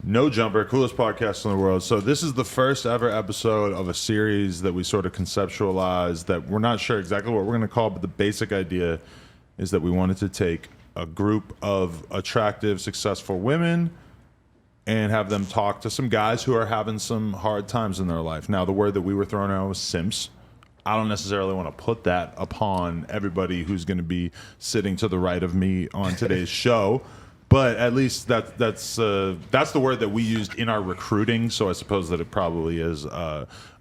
No Jumper, coolest podcast in the world. So this is the first ever episode of a series that we sort of conceptualized that we're not sure exactly what we're going to call, but the basic idea is that we wanted to take a group of attractive, successful women and have them talk to some guys who are having some hard times in their life. Now, the word that we were throwing out was simps. I don't necessarily want to put that upon everybody who's going to be sitting to the right of me on today's show. But at least that's the word that we used in our recruiting, so I suppose that it probably is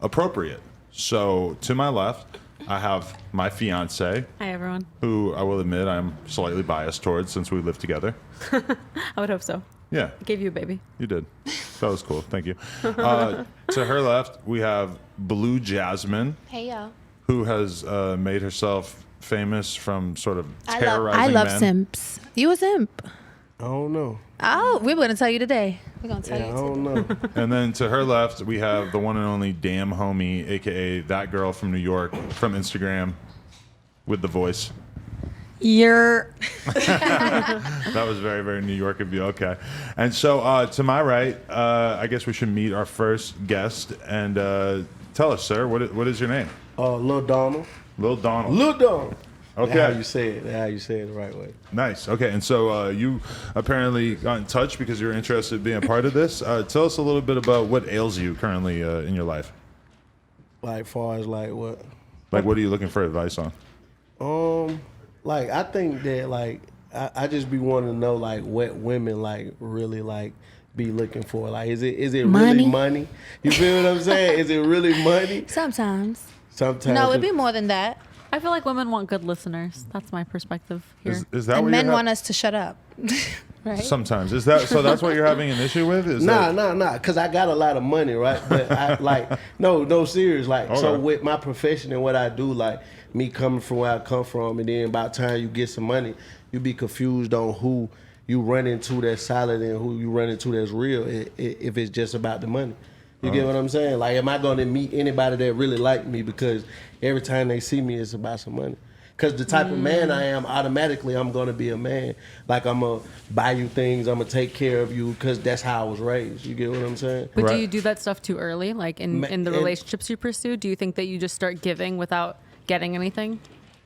appropriate. So to my left, I have my fiance. Hi, everyone. Who I will admit I'm slightly biased towards since we live together. I would hope so. Yeah. I gave you a baby. You did. That was cool. Thank you. To her left, we have Blu Jasmine. Hey, y'all. Who has made herself famous from sort of terrorizing I love men. simps. You a simp? I don't know. Oh, we're going to tell you today. We're going to tell I you don't today. know. And then to her left, we have the one and only DamnHomie, a.k.a. that girl from New York, from Instagram, with the voice. You're... That was very, very New York of you. Okay. And so to my right, I guess we should meet our first guest. And tell us, sir, what is your name? Lil Donald. Lil Donald. Lil Donald. Okay. That's how you say it. That's how you say it the right way. Nice. Okay. And so you apparently got in touch because you're interested in being a part of this. Tell us a little bit about what ails you currently in your life. Like, far as like what? Like, what are you looking for advice on? Like, I think that, like, I just be wanting to know, like, what women, like, really, like, be looking for. Like, is it Money? really money? You feel what I'm saying? Is it really money? Sometimes. Sometimes. No, it'd be more than that. I feel like women want good listeners. That's my perspective here. Is that And what men you're want us to shut up. Right? Sometimes. Is that so? That's what you're having an issue with? Is Nah, that... because I got a lot of money, right? But I, like, no, serious. Like, so Okay. with my profession and what I do, like, me coming from where I come from, and then by the time you get some money, you be confused on who you run into that's solid and who you run into that's real if it's just about the money. You get what I'm saying? Like, am I going to meet anybody that really like me because every time they see me, it's about some money? Because the type of man I am, automatically I'm going to be a man. Like, I'm going to buy you things, I'm going to take care of you because that's how I was raised. You get what I'm saying? But Right. do you do that stuff too early? Like in the relationships you pursue? Do you think that you just start giving without getting anything?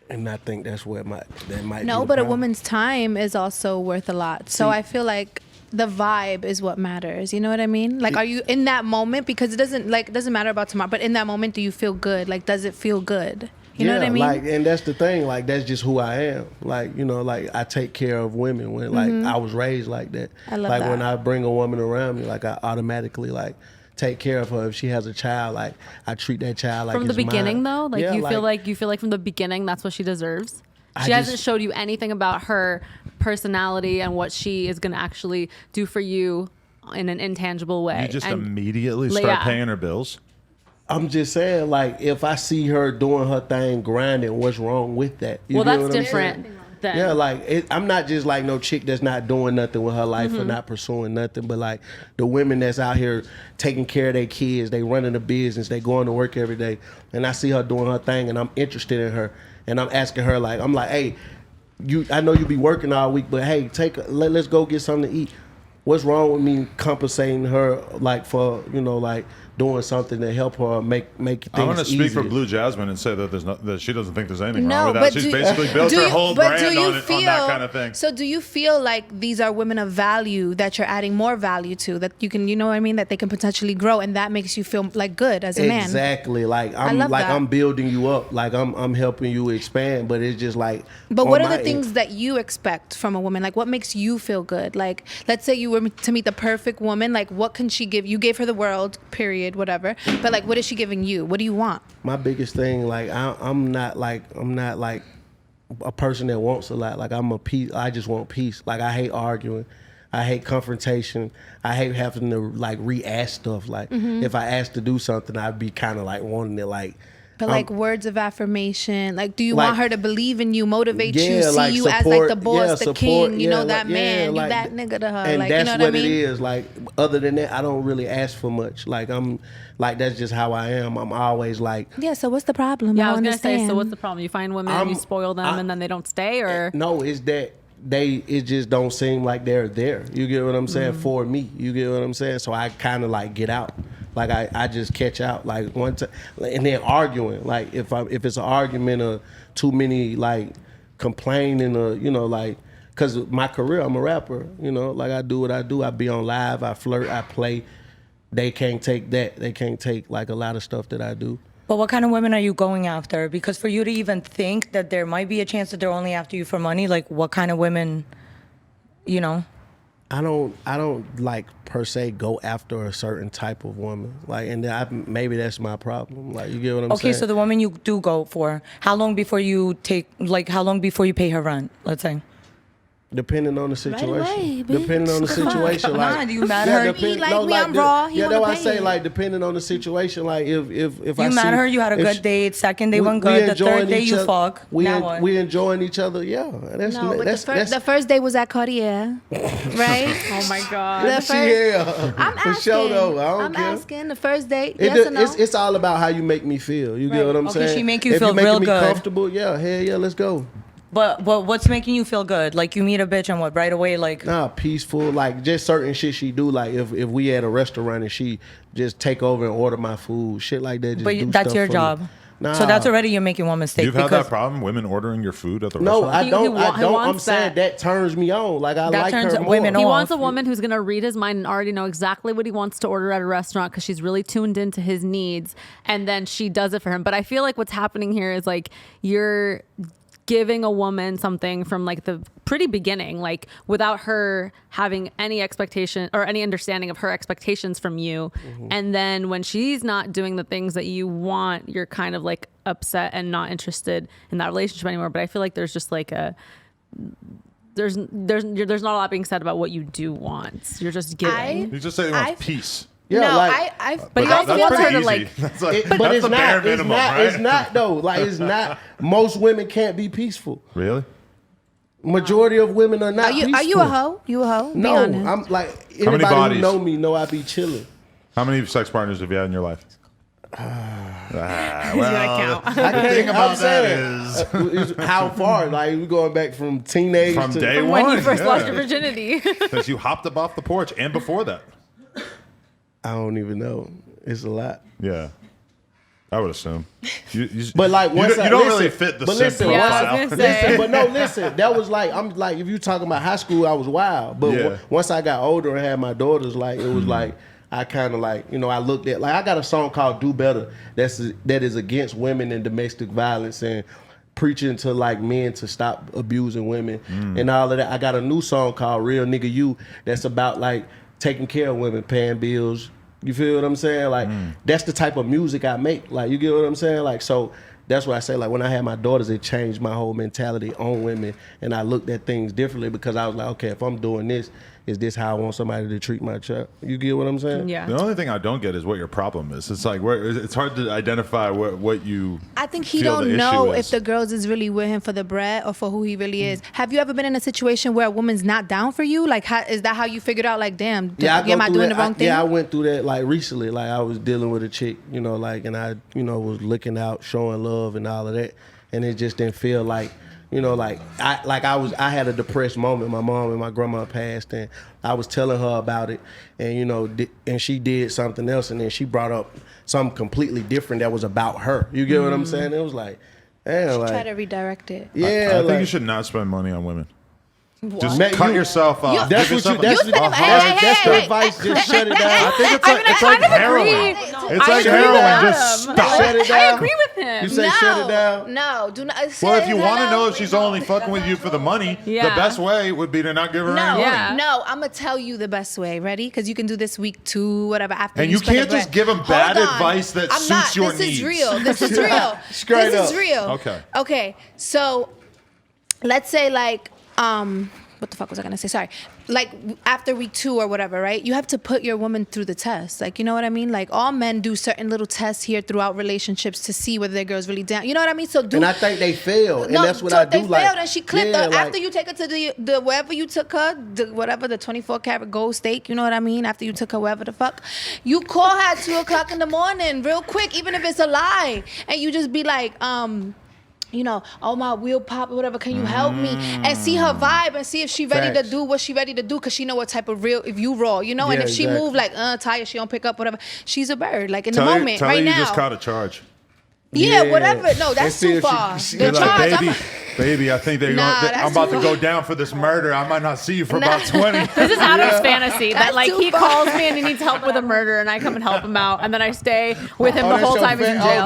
And I think that's where that might be No, the but a problem. woman's time is also worth a lot. So I feel like the vibe is what matters. You know what I mean? Like, are you in that moment? Because it doesn't matter about tomorrow. But in that moment, do you feel good? Like, does it feel good? You know what I mean? Like, and that's the thing. Like, that's just who I am. Like, you know, like, I take care of women when, like, I was raised like that. I love like, that. when I bring a woman around me, like, I automatically, like, take care of her. If she has a child, like, I treat that child like From the it's beginning, mine. though, like Yeah, you feel like from the beginning that's what she deserves. I She hasn't just- showed you anything about her personality and what she is going to actually do for you in an intangible way. You just And immediately start yeah. paying her bills? I'm just saying, like, if I see her doing her thing, grinding, what's wrong with that? You well, get that's what I'm saying? different. Then. Yeah, like, I'm not just like no chick that's not doing nothing with her life or not pursuing nothing, but like the women that's out here taking care of their kids, they running a business, they going to work every day, and I see her doing her thing, and I'm interested in her, and I'm asking her, like, I'm like, hey, I know you be working all week, but hey, let's go get something to eat. What's wrong with me compensating her, like, for, you know, like, doing something to help her make things I'm going to speak for easier? Blu Jasmine and say that that she doesn't think there's anything No, wrong with but that. She's basically built her whole brand on that kind of thing. So do you feel like these are women of value that you're adding more value to, that you can, you know what I mean, that they can potentially grow, and that makes you feel like good as a man? Exactly. Like, love that. I'm building you up. Like, I'm helping you expand, but it's just like. But on what are my the things that you expect from a woman? Like, what makes you feel good? Like, let's say you were to meet the perfect woman. Like, what can she give? You gave her the world, period, whatever. But like, what is she giving you? What do you want? My biggest thing, like, I'm not like a person that wants a lot. Like, I just want peace. Like, I hate arguing. I hate confrontation. I hate having to, like, re-ask stuff. Like, if I ask to do something, I'd be kind of like wanting to, like. But like words of affirmation, like, do you Like- want her to believe in you, motivate you, see like you as support, like the boss, the king, you know, like, that man, like, you that nigga to her, and like, that's you know what what I mean? it is. Like, other than that, I don't really ask for much. Like, that's just how I am. I'm always like, Yeah. So what's the problem? Yeah, I don't was gonna say. understand. So what's the problem? You find women, you spoil them, and then they don't stay, or no, it's that it just don't seem like they're there. You get what I'm saying? For me, you get what I'm saying? So I kind of like get out. Like I just catch out like one time, and then arguing. Like if it's an argument or too many like complaining or like, cause my career, I'm a rapper. Like I do what I do. I be on live. I flirt. I play. They can't take that. They can't take like a lot of stuff that I do. But what kind of women are you going after? Because for you to even think that there might be a chance that they're only after you for money, like what kind of women, I don't like per se go after a certain type of woman. Like, and maybe that's my problem. Like, you get what I'm saying? Okay, so the woman you do go for, how long before you pay her rent, let's say? Depending on the situation. away, bitch. Depending on the situation. Come like, on, you mad her? He like me, I'm raw, he Yeah, that's wanna why I pay say, you. like, depending on the situation. Like, if I You see, mad her, you had a if good she- date, second day went we good, the enjoying third day each you other- fuck. Now what? We enjoying each other, yeah. That's No, but that's the first day was at Cartier, right? Oh my God. The she here. I'm For asking. sure, though. I don't I'm care. asking the first date. Yes or no? It's all about how you make me feel. You get Right. what I'm Okay, saying? she make you if feel you making real me good. comfortable, yeah, hell yeah, let's go. But what's making you feel good? Like you meet a bitch and what, right away, like... Nah, peaceful. Like just certain shit she do. Like if we at a restaurant and she just take over and order my food, shit like that. Just But do that's stuff your for job. Me. Nah. So that's already you're making one mistake. You've had because that problem, women ordering your food at the No, restaurant? I don't. He I don't. I'm wants saying that turns me on. Like I That like turns her more. women He on. wants a woman who's going to read his mind and already know exactly what he wants to order at a restaurant because she's really tuned into his needs, and then she does it for him. But I feel like what's happening here is like you're giving a woman something from like the pretty beginning, like without her having any expectation or any understanding of her expectations from you. And then when she's not doing the things that you want, you're kind of like upset and not interested in that relationship anymore. But I feel like there's just like there's not a lot being said about what you do want. You're just giving. You just say he wants I- peace. Yeah, no, like, But he that- also that's wants her pretty to easy. like. That's like, but that's it's the bare not. minimum, It's not. right? It's not though. Like it's not. Most women can't be peaceful. Really? Majority of women are not. Are you peaceful. a hoe? You a hoe? Be No, honest. I'm like How many anybody bodies? who know me know I be chilling. How many sex partners have you had in your life? He's gonna count. I The thing about I'm that saying, is, how far? Like we going back from teenage from to day When one, you first lost yeah. your virginity. Because you hopped up off the porch and before that. I don't even know. It's a lot. Yeah. I would assume. But like you once don't, I, you don't listen, really fit the but simp listen, Yeah, I profile. was gonna say. Listen, but no, listen. That was like I'm like if you talking about high school, I was wild. But Yeah. once I got older and had my daughters, like it was like I kind of like I looked at like I got a song called "Do Better" that is against women and domestic violence and preaching to like men to stop abusing women and all of that. I got a new song called "Real Nigga You" that's about like taking care of women, paying bills. You feel what I'm saying? Like that's the type of music I make. Like you get what I'm saying? Like so that's what I say. Like when I had my daughters, it changed my whole mentality on women, and I looked at things differently because I was like, okay, if I'm doing this, is this how I want somebody to treat my child? You get what I'm saying? Yeah. The only thing I don't get is what your problem is. It's like it's hard to identify what you. I think he feel the don't know issue if is. the girls is really with him for the bread or for who he really is. Have you ever been in a situation where a woman's not down for you? Like, is that how you figured out? Like, damn, am I doing the wrong thing? Yeah, I went through that like recently. Like I was dealing with a chick, like, and I, was looking out, showing love and all of that, and it just didn't feel like. I had a depressed moment. My mom and my grandma passed, and I was telling her about it, and and she did something else, and then she brought up something completely different that was about her. You get what I'm saying? It was like, damn, like, Try to redirect it. yeah, I think like, you should not spend money on women. Just Man, cut you- yourself off. That's Give what you. yourself That's, a- spend- a hey, hard- hey, that's the hey, advice. Just shut it down. I think it's like it's kind like of heroin. agree. It's I like agree with heroin. Adam. Just stop. Shut it I down. agree with him. You say shut it down. No, do not. Well, if you want to know if she's only fucking with you for the money, Yeah. the best way would be to not give her any No, money. Yeah. no, I'm gonna tell you the best way. Ready? Because you can do this week 2, whatever. After And you spend can't the just bread. give 'em Hold bad on. advice that I'm suits not. your this needs. Is real. This is real. Straight this up. is real. Okay. Okay. So, let's say like what the fuck was I gonna say? Sorry. Like after week 2 or whatever, right? You have to put your woman through the test. Like, you know what I mean? Like all men do certain little tests here throughout relationships to see whether their girl's really down. You know what I mean? So do. And I think they failed, and No, that's what so I do. they Like, failed and she clipped yeah, her. like, After you take her to the wherever you took her, the 24 karat gold steak, you know what I mean? After you took her wherever the fuck, you call her at 2 o'clock in the morning real quick, even if it's a lie. And you just be like, oh, my wheel pop or whatever, can you help me? And see her vibe and see if she ready to do what she ready to do, because she know what type of real, if you raw, and if she move like tired, she don't pick up, whatever, she's a bird, like in the moment, tell right her you now. just caught a charge. Yeah, whatever. No, that's too far. You're like, baby, I think I'm about to go down for this murder. I might not see you for about 20. This is Adam's fantasy that That's like too he far. calls me and he needs help with a murder, and I come and help him out, and then I stay with him the whole time he's in jail.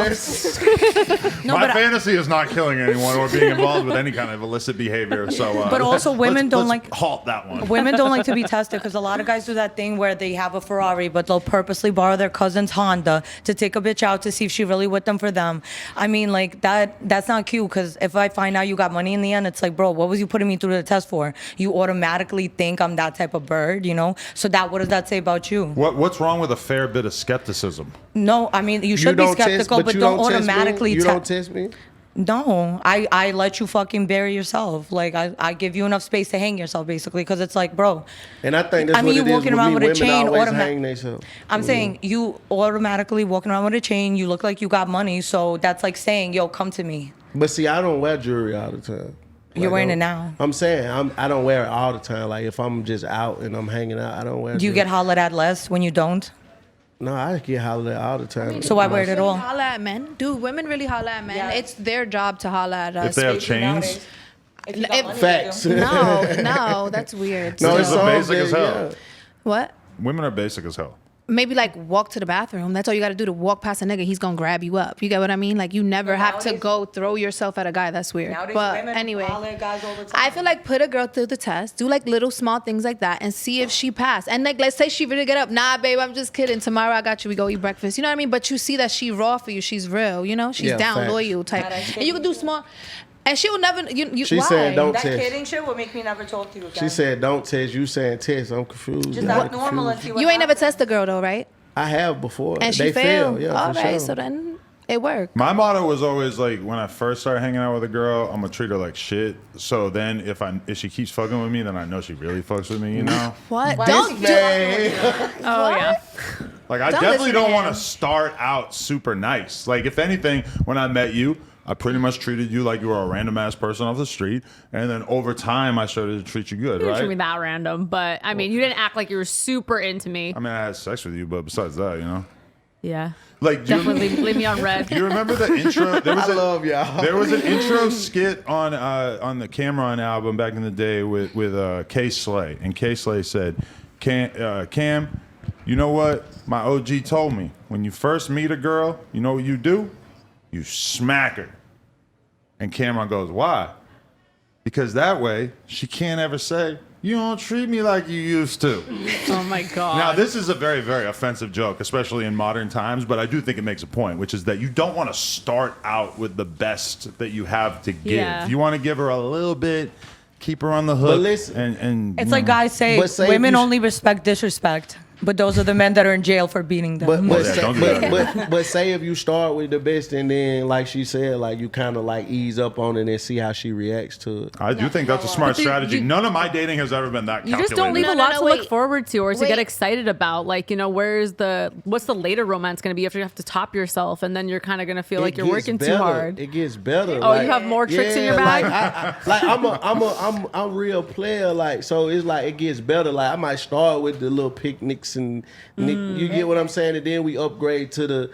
My fantasy is not killing anyone or being involved with any kind of illicit behavior. So, But also women don't let's like halt that one. Women don't like to be tested because a lot of guys do that thing where they have a Ferrari, but they'll purposely borrow their cousin's Honda to take a bitch out to see if she really with them for them. I mean, like that's not cute, because if I find out you got money in the end, it's like, bro, what was you putting me through the test for? You automatically think I'm that type of bird, So what does that say about you? What's wrong with a fair bit of skepticism? No, I mean, you should be skeptical, but don't automatically You don't test me? No, I let you fucking bury yourself. Like I give you enough space to hang yourself, basically, because it's like, bro. And I think that's what you it is walking with around me. with a Women chain, always hang themselves. I'm saying you automatically walking around with a chain. You look like you got money, so that's like saying, "Yo, come to me." But see, I don't wear jewelry all the time. You're wearing it now. I'm saying I don't wear it all the time. Like if I'm just out and I'm hanging out, I don't wear. Do you get hollered at less when you don't? No, I get hollered at all the time. So why wear it at all? Holla at men, dude. Women really holla at men. Yeah. It's their job to holla at us. If they have chains, Facts. No, that's weird. No, This it's is all basic good, as hell. yeah. What? women are basic as hell. Maybe like walk to the bathroom. That's all you got to do, to walk past a nigga. He's gonna grab you up. You get what I mean? Like you never have to go throw yourself at a guy. That's weird. But anyway, I feel like put a girl through the test. Do like little small things like that and see if she passed. And like let's say she really get up. Nah, babe, I'm just kidding. Tomorrow I got you. We go eat breakfast. You know what I mean? But you see that she raw for you. She's real. You know? She's down, facts. loyal type. And you can do small. And she'll never. She why? said don't That test. kidding shit would make me never talk to you again. She said don't test. You saying test. I'm confused. Just I'm act normal and confused. see what You ain't never happens. tested a girl though, right? I have before. And she they failed. Yeah, All for right, sure. so then it worked. My motto was always like, when I first started hanging out with a girl, I'm gonna treat her like shit. So then if she keeps fucking with me, then I know she really fucks with me, you know? What? Why Don't is do. Oh yeah. Like I Don't definitely listen to don't want him. to start out super nice. Like if anything, when I met you, I pretty much treated you like you were a random ass person off the street, and then over time I started to treat you good, You didn't treat me right? that random, but I mean, you didn't act like you were super into me. I mean, I had sex with you, but besides that, you know, Yeah. like do you, Definitely leave me on red. do you remember the intro? There was I love y'all. There was an intro skit on the Cameron album back in the day with K Slay, and K Slay said, Cam, you know what my OG told me? When you first meet a girl, you know what you do? You smack her. And Cameron goes, why? Because that way she can't ever say, you don't treat me like you used to. Oh my god. Now, this is a very, very offensive joke, especially in modern times, but I do think it makes a point, which is that you don't want to start out with the best that you have to give. Yeah. You want to give her a little bit, keep her on the hook. But listen, and It's you like know. guys say, But say women if you- only respect disrespect. But those are the men that are in jail for beating them. But yeah, say, don't do that. but say if you start with the best and then like she said, like you kind of like ease up on it and see how she reacts to it. I do think that's a smart But strategy. None of my dating has ever been that You calculated. just don't leave No, a no, lot no, to wait. look forward to or to Wait. get excited about. Like, what's the later romance going to be if you have to top yourself and then you're kind of going to feel like It you're gets working better. too hard? It gets better. Oh, you have more tricks in your bag? Like, I'm real player. Like, so it's like it gets better. Like I might start with the little picnics and you get what I'm saying, and then we upgrade to the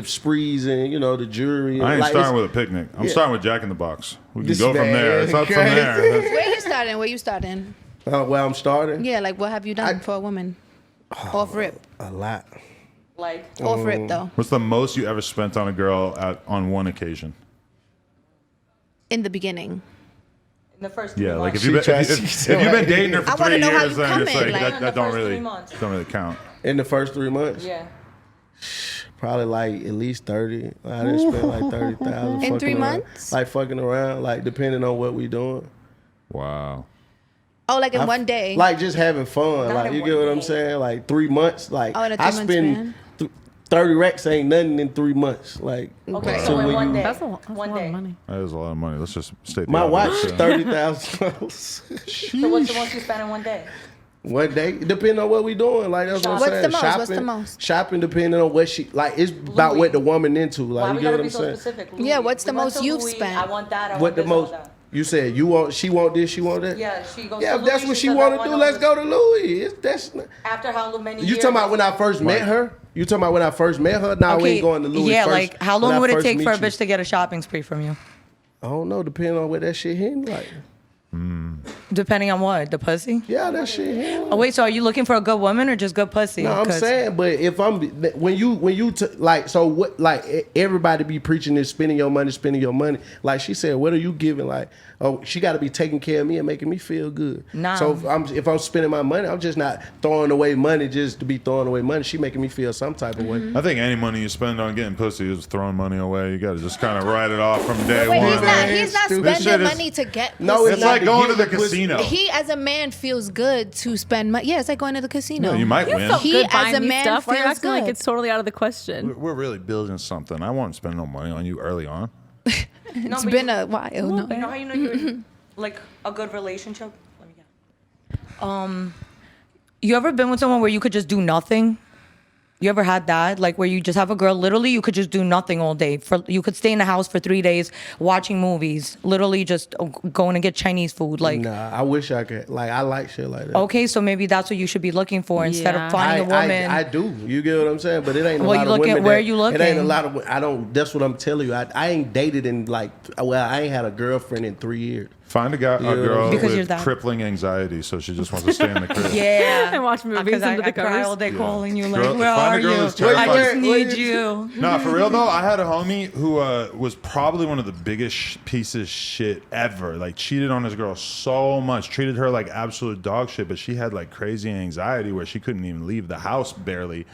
sprees and the jewelry. I ain't like, starting with a picnic. I'm yeah. starting with Jack in the Box. We can This go from man there. It's up from crazy. there. That's- Where you starting? where I'm starting. Yeah, like what have you done for a woman? Off rip. A lot. Like, Off rip though. What's the most you ever spent on a girl on one occasion? In the beginning. in the first 3 Yeah, like months. if you've been, She if you've been dating her I for wanna 3 know how years, you then it's coming, like like- that In the don't first 3 really months. count. In the first 3 months. Yeah. Probably like at least 30. I didn't spend like 30,000 In 3 around. months? Like fucking around, like depending on what we doing. Wow. Oh, like in one day. Like just having fun. Not Like in you one get what day. I'm saying? Like 3 months. Like Oh, in a I 3 month spend 30 racks ain't nothing in 3 months. Like Okay, so so in when one you- day. That's a one lot day. of money. That is a lot of money. Let's just state the my watch obvious, is yeah. $30,000. So what's the most you spend in one day? One day, depending on what we doing. Like that's what I'm What's saying. the most? Shopping, What's the most? Shopping depending on what she like. It's about what the woman into. Like Why you we get gotta what be I'm so saying. specific? Yeah, what's the We went most to you've Louis, spent? I want that. I What want the this, most? all that. You said you want. She want this. She want that. Yeah, she goes. Yeah, to if that's Louis, what she says, want I to do, all let's this. go to Louis. That's not, After how many you years? talking about when I first met her? You talking about when I first met her? Now we ain't going to Louis. Yeah, first, like how when long I would it first take meet for a you. bitch to get a shopping spree from you? I don't know. Depending on what that shit hitting like. Depending on what? The pussy? Yeah, that shit hitting. Oh wait, so are you looking for a good woman or just good pussy? No, I'm 'Cause- saying, but if I'm when you like, so what? Like everybody be preaching this spending your money. Like she said, what are you giving? Like, oh, she got to be taking care of me and making me feel good. Nah. So if I'm spending my money, I'm just not throwing away money just to be throwing away money. She making me feel some type of way. I think any money you spend on getting pussy is throwing money away. You got to just kind of write it off from day Wait, one. he's not Stupid. This shit spending is- money to get No, pussy. It's like going to the get the pussy. casino. He, as a man, feels good to spend money. Yeah, it's like going to the casino. Yeah, you might win. So He, good as buying a me man, stuff. Why are you feels acting like good. it's totally out of the question? We're really building something. I won't spend no money on you early on. It's been a while. No, No. you know how you know you're like a good relationship? Let me get. You ever been with someone where you could just do nothing? You ever had that? Like where you just have a girl, literally you could just do nothing all day. You could stay in the house for 3 days watching movies, literally just going to get Chinese food. Like, Nah, I wish I could. Like, I like shit like that. okay, so maybe that's what you should be looking for instead Yeah. of finding a woman. I do. You get what I'm saying? But it ain't a Well, lot you of looking- women. where that- are you looking? It ain't a lot of. I don't. That's what I'm telling you. I ain't dated in like. Well, I ain't had a girlfriend in 3 years. Find a girl Because you're with that- crippling anxiety, so she just wants to stay in the crib. Yeah. And watch movies Because under the I cry covers. all day Yeah. calling you like, Girl- where find a are girl you? who's terrified. I just need Where- you. No, for real though, I had a homie who was probably one of the biggest pieces of shit ever. Like cheated on his girl so much, treated her like absolute dog shit, but she had like crazy anxiety where she couldn't even leave the house barely.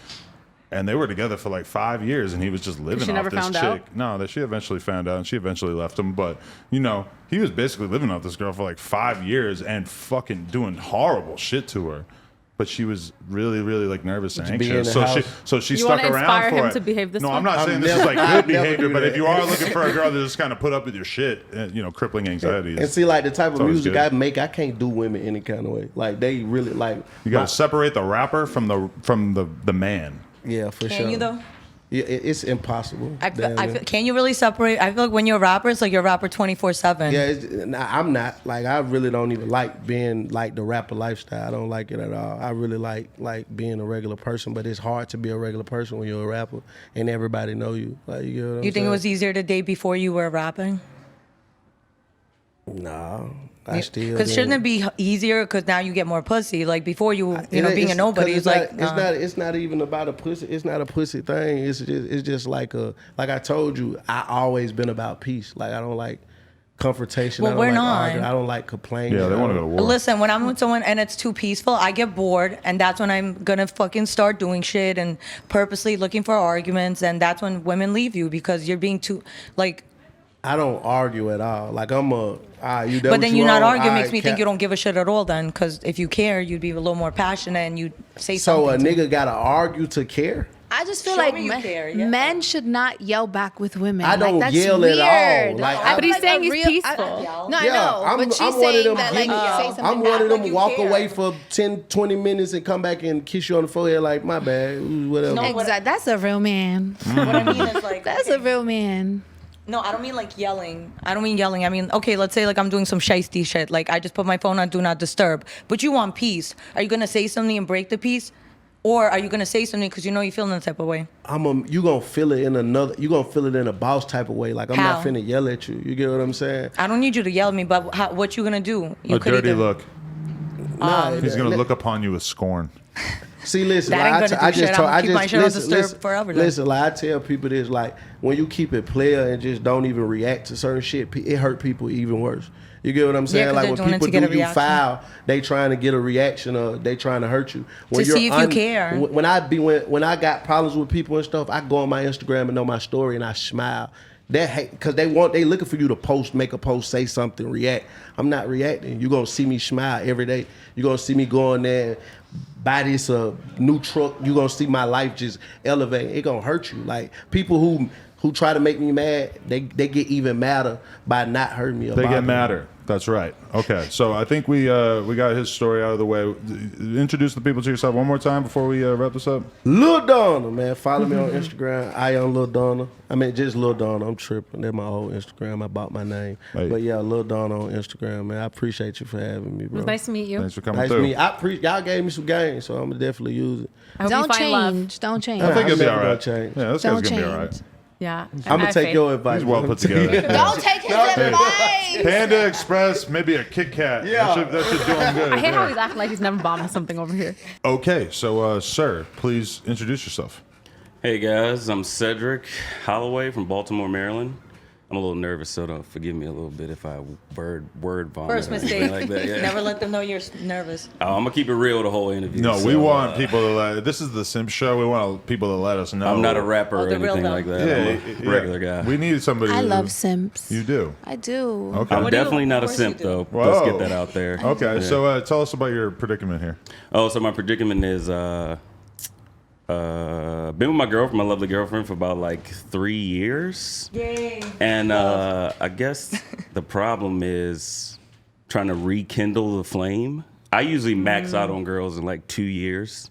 And they were together for like 5 years, and he was just living She off never this found chick. out? No, that she eventually found out, and she eventually left him. But you know, he was basically living off this girl for like 5 years and fucking doing horrible shit to her. But she was really, really like nervous and be in anxious. the So house. she You stuck wanna around inspire for him it. to behave this No, way? I'm not I'll saying this is never- like I'll good never behavior, do but that. if you are looking for a girl that just kind of put up with your shit, you know, crippling anxiety. And see, like the type of always music good. I make, I can't do women any kind of way. Like they really like. You got to separate the rapper from the man. Yeah, for sure. Can you though? Yeah, it's impossible. I Damn feel, it. can you really separate? I feel like when you're a rapper, it's like you're a rapper 24/7. Yeah, I'm not. Like, I really don't even like being like the rapper lifestyle. I don't like it at all. I really like being a regular person, but it's hard to be a regular person when you're a rapper and everybody know you. Like, you know what I'm You think saying? it was easier to date before you were rapping? Nah, I still. Because shouldn't it be easier? Because now you get more pussy. Like before you know, being a nobody is like. It's not even about a pussy. It's not a pussy thing. It's just like I told you. I always been about peace. Like I don't like confrontation. Well, I don't we're like not. arguing. I don't like complaining. Yeah, they want to go to war. Listen, when I'm with someone and it's too peaceful, I get bored, and that's when I'm gonna fucking start doing shit and purposely looking for arguments, and that's when women leave you because you're being too like. I don't argue at all. Like I'm a. You But then you not arguing makes me think think you don't give a shit at all. Then, because if you care, you'd be a little more passionate and you'd say So a something. nigga gotta argue to care. I just feel Show like me you care, yeah. men should not yell back with women. I don't like, that's yell weird. at all. Like, I But feel he's saying a he's peaceful. No, I Yeah, know. I'm- but she's I'm one of saying them that like people- say something I'm one back of them like you walk care. away for 10, 20 minutes and come back and kiss you on the forehead like, my bad, ooh, whatever. No, Exactly. That's a real man. What I mean is like That's okay. a real man. No, I don't mean like yelling. I don't mean yelling. I mean, okay, let's say like I'm doing some shiesty shit. Like I just put my phone on Do Not Disturb. But you want peace. Are you going to say something and break the peace? Or are you going to say something because you know you're feeling that type of way? You gonna feel it in you gonna feel it in a boss type of way. Like I'm How? not finna yell at you. You get what I'm saying? I don't need you to yell at me, but what you going to do? You A dirty look. Nah, He's going to look upon you with scorn. See, listen, That ain't like, gonna do shit. I'ma keep my shit on disturb forever then. Listen, like I tell people this, like when you keep it player and just don't even react to certain shit, it hurt people even worse. You get what I'm saying? 'cause Like they're when doing it people to get do a you reaction. foul, they trying to get a reaction or they trying to hurt you. When To see if you care. When I got problems with people and stuff, I go on my Instagram and on my story and I smile. Because they looking for you to post, make a post, say something, react. I'm not reacting. You're going to see me smile every day. You're going to see me go in there and buy this new truck. You're going to see my life just elevate. It going to hurt you. Like, people who try to make me mad, they get even madder by not hurting me. Or They get bothering me. madder. That's right. Okay, so I think we got his story out of the way. Introduce the people to yourself one more time before we wrap this up. Lil Donald, man. Follow me on Instagram. I am Lil Donald. I mean, just Lil Donald. I'm tripping. That's my old Instagram. I bought my name. Hey. But yeah, Lil Donald on Instagram, man. I appreciate you for having me, It bro. was nice to meet you. Thanks for coming Nice to through. meet you. Y'all gave me some game, so I'm gonna definitely use it. I hope you Don't find love. change. Don't change. I think it'll be never all right. gonna change. Yeah, this Don't guy's gonna be all right. change. Yeah. I'm gonna take your advice. He's well put together. Don't take his advice. Panda Express, maybe a Kit Kat. Yeah. That should do him good. I hate how Yeah. he's acting like he's never bombed something over here. Okay, so sir, please introduce yourself. Hey guys, I'm Cedric Holloway from Baltimore, Maryland. I'm a little nervous, so don't forgive me a little bit if I word vomit First or anything mistake. like that. Yeah. Never let them know you're nervous. I'm gonna keep it real the whole interview. No, we so, want people to this is the Simp Show. We want people to let us know. I'm not a rapper Oh, or the real anything them. like that. Yeah, I'm a regular guy. We need somebody. I who- love simps. You do. I do. Okay. I'm What do you- definitely not a of course you simp do. though. Whoa. Let's get that out there. Okay, Yeah. so tell us about your predicament here. Oh, so my predicament is been with my girlfriend, my lovely girlfriend, for about like 3 years. Yay. And I guess the problem is trying to rekindle the flame. I usually max out on girls in like 2 years.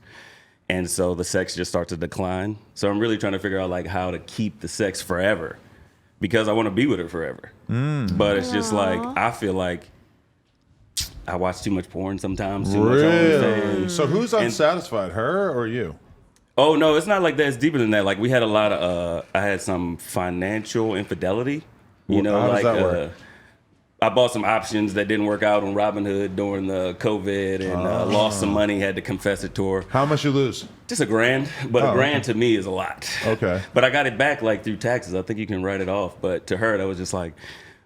And so the sex just starts to decline. So I'm really trying to figure out like how to keep the sex forever because I want to be with her forever. But it's just like, I feel like I watch too much porn sometimes. Too much Really? OnlyFans. So who's And- unsatisfied, her or you? Oh no, it's not like that. It's deeper than that. Like we had a lot of, I had some financial infidelity. You know, How does like that work? I bought some options that didn't work out on Robinhood during the COVID, and lost some money. Had to confess it to her. How much you lose? Just $1,000, but Oh, $1,000 okay. to me is a lot. Okay. But I got it back like through taxes. I think you can write it off. But to her, that was just like,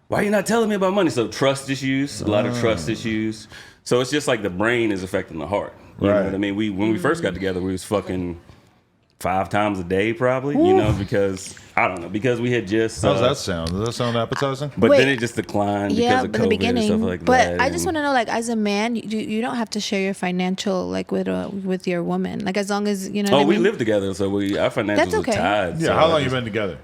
why are you not telling me about money? So trust issues, a lot of trust issues. So it's just like the brain is affecting the heart. You Right. know what I mean? When we first got together, we was fucking 5 times a day probably, you know, because I don't know, because we had just How's that sound? Does that sound appetizing? but Wait. then it just declined Yeah, because of in the COVID beginning. and stuff like but that. I just want to know, like, as a man, you don't have to share your financial, like, with your woman. Like, as long as you know. Oh, what I we mean? live together, so our financials That's are okay. tied. Yeah. so How I long you just- been together?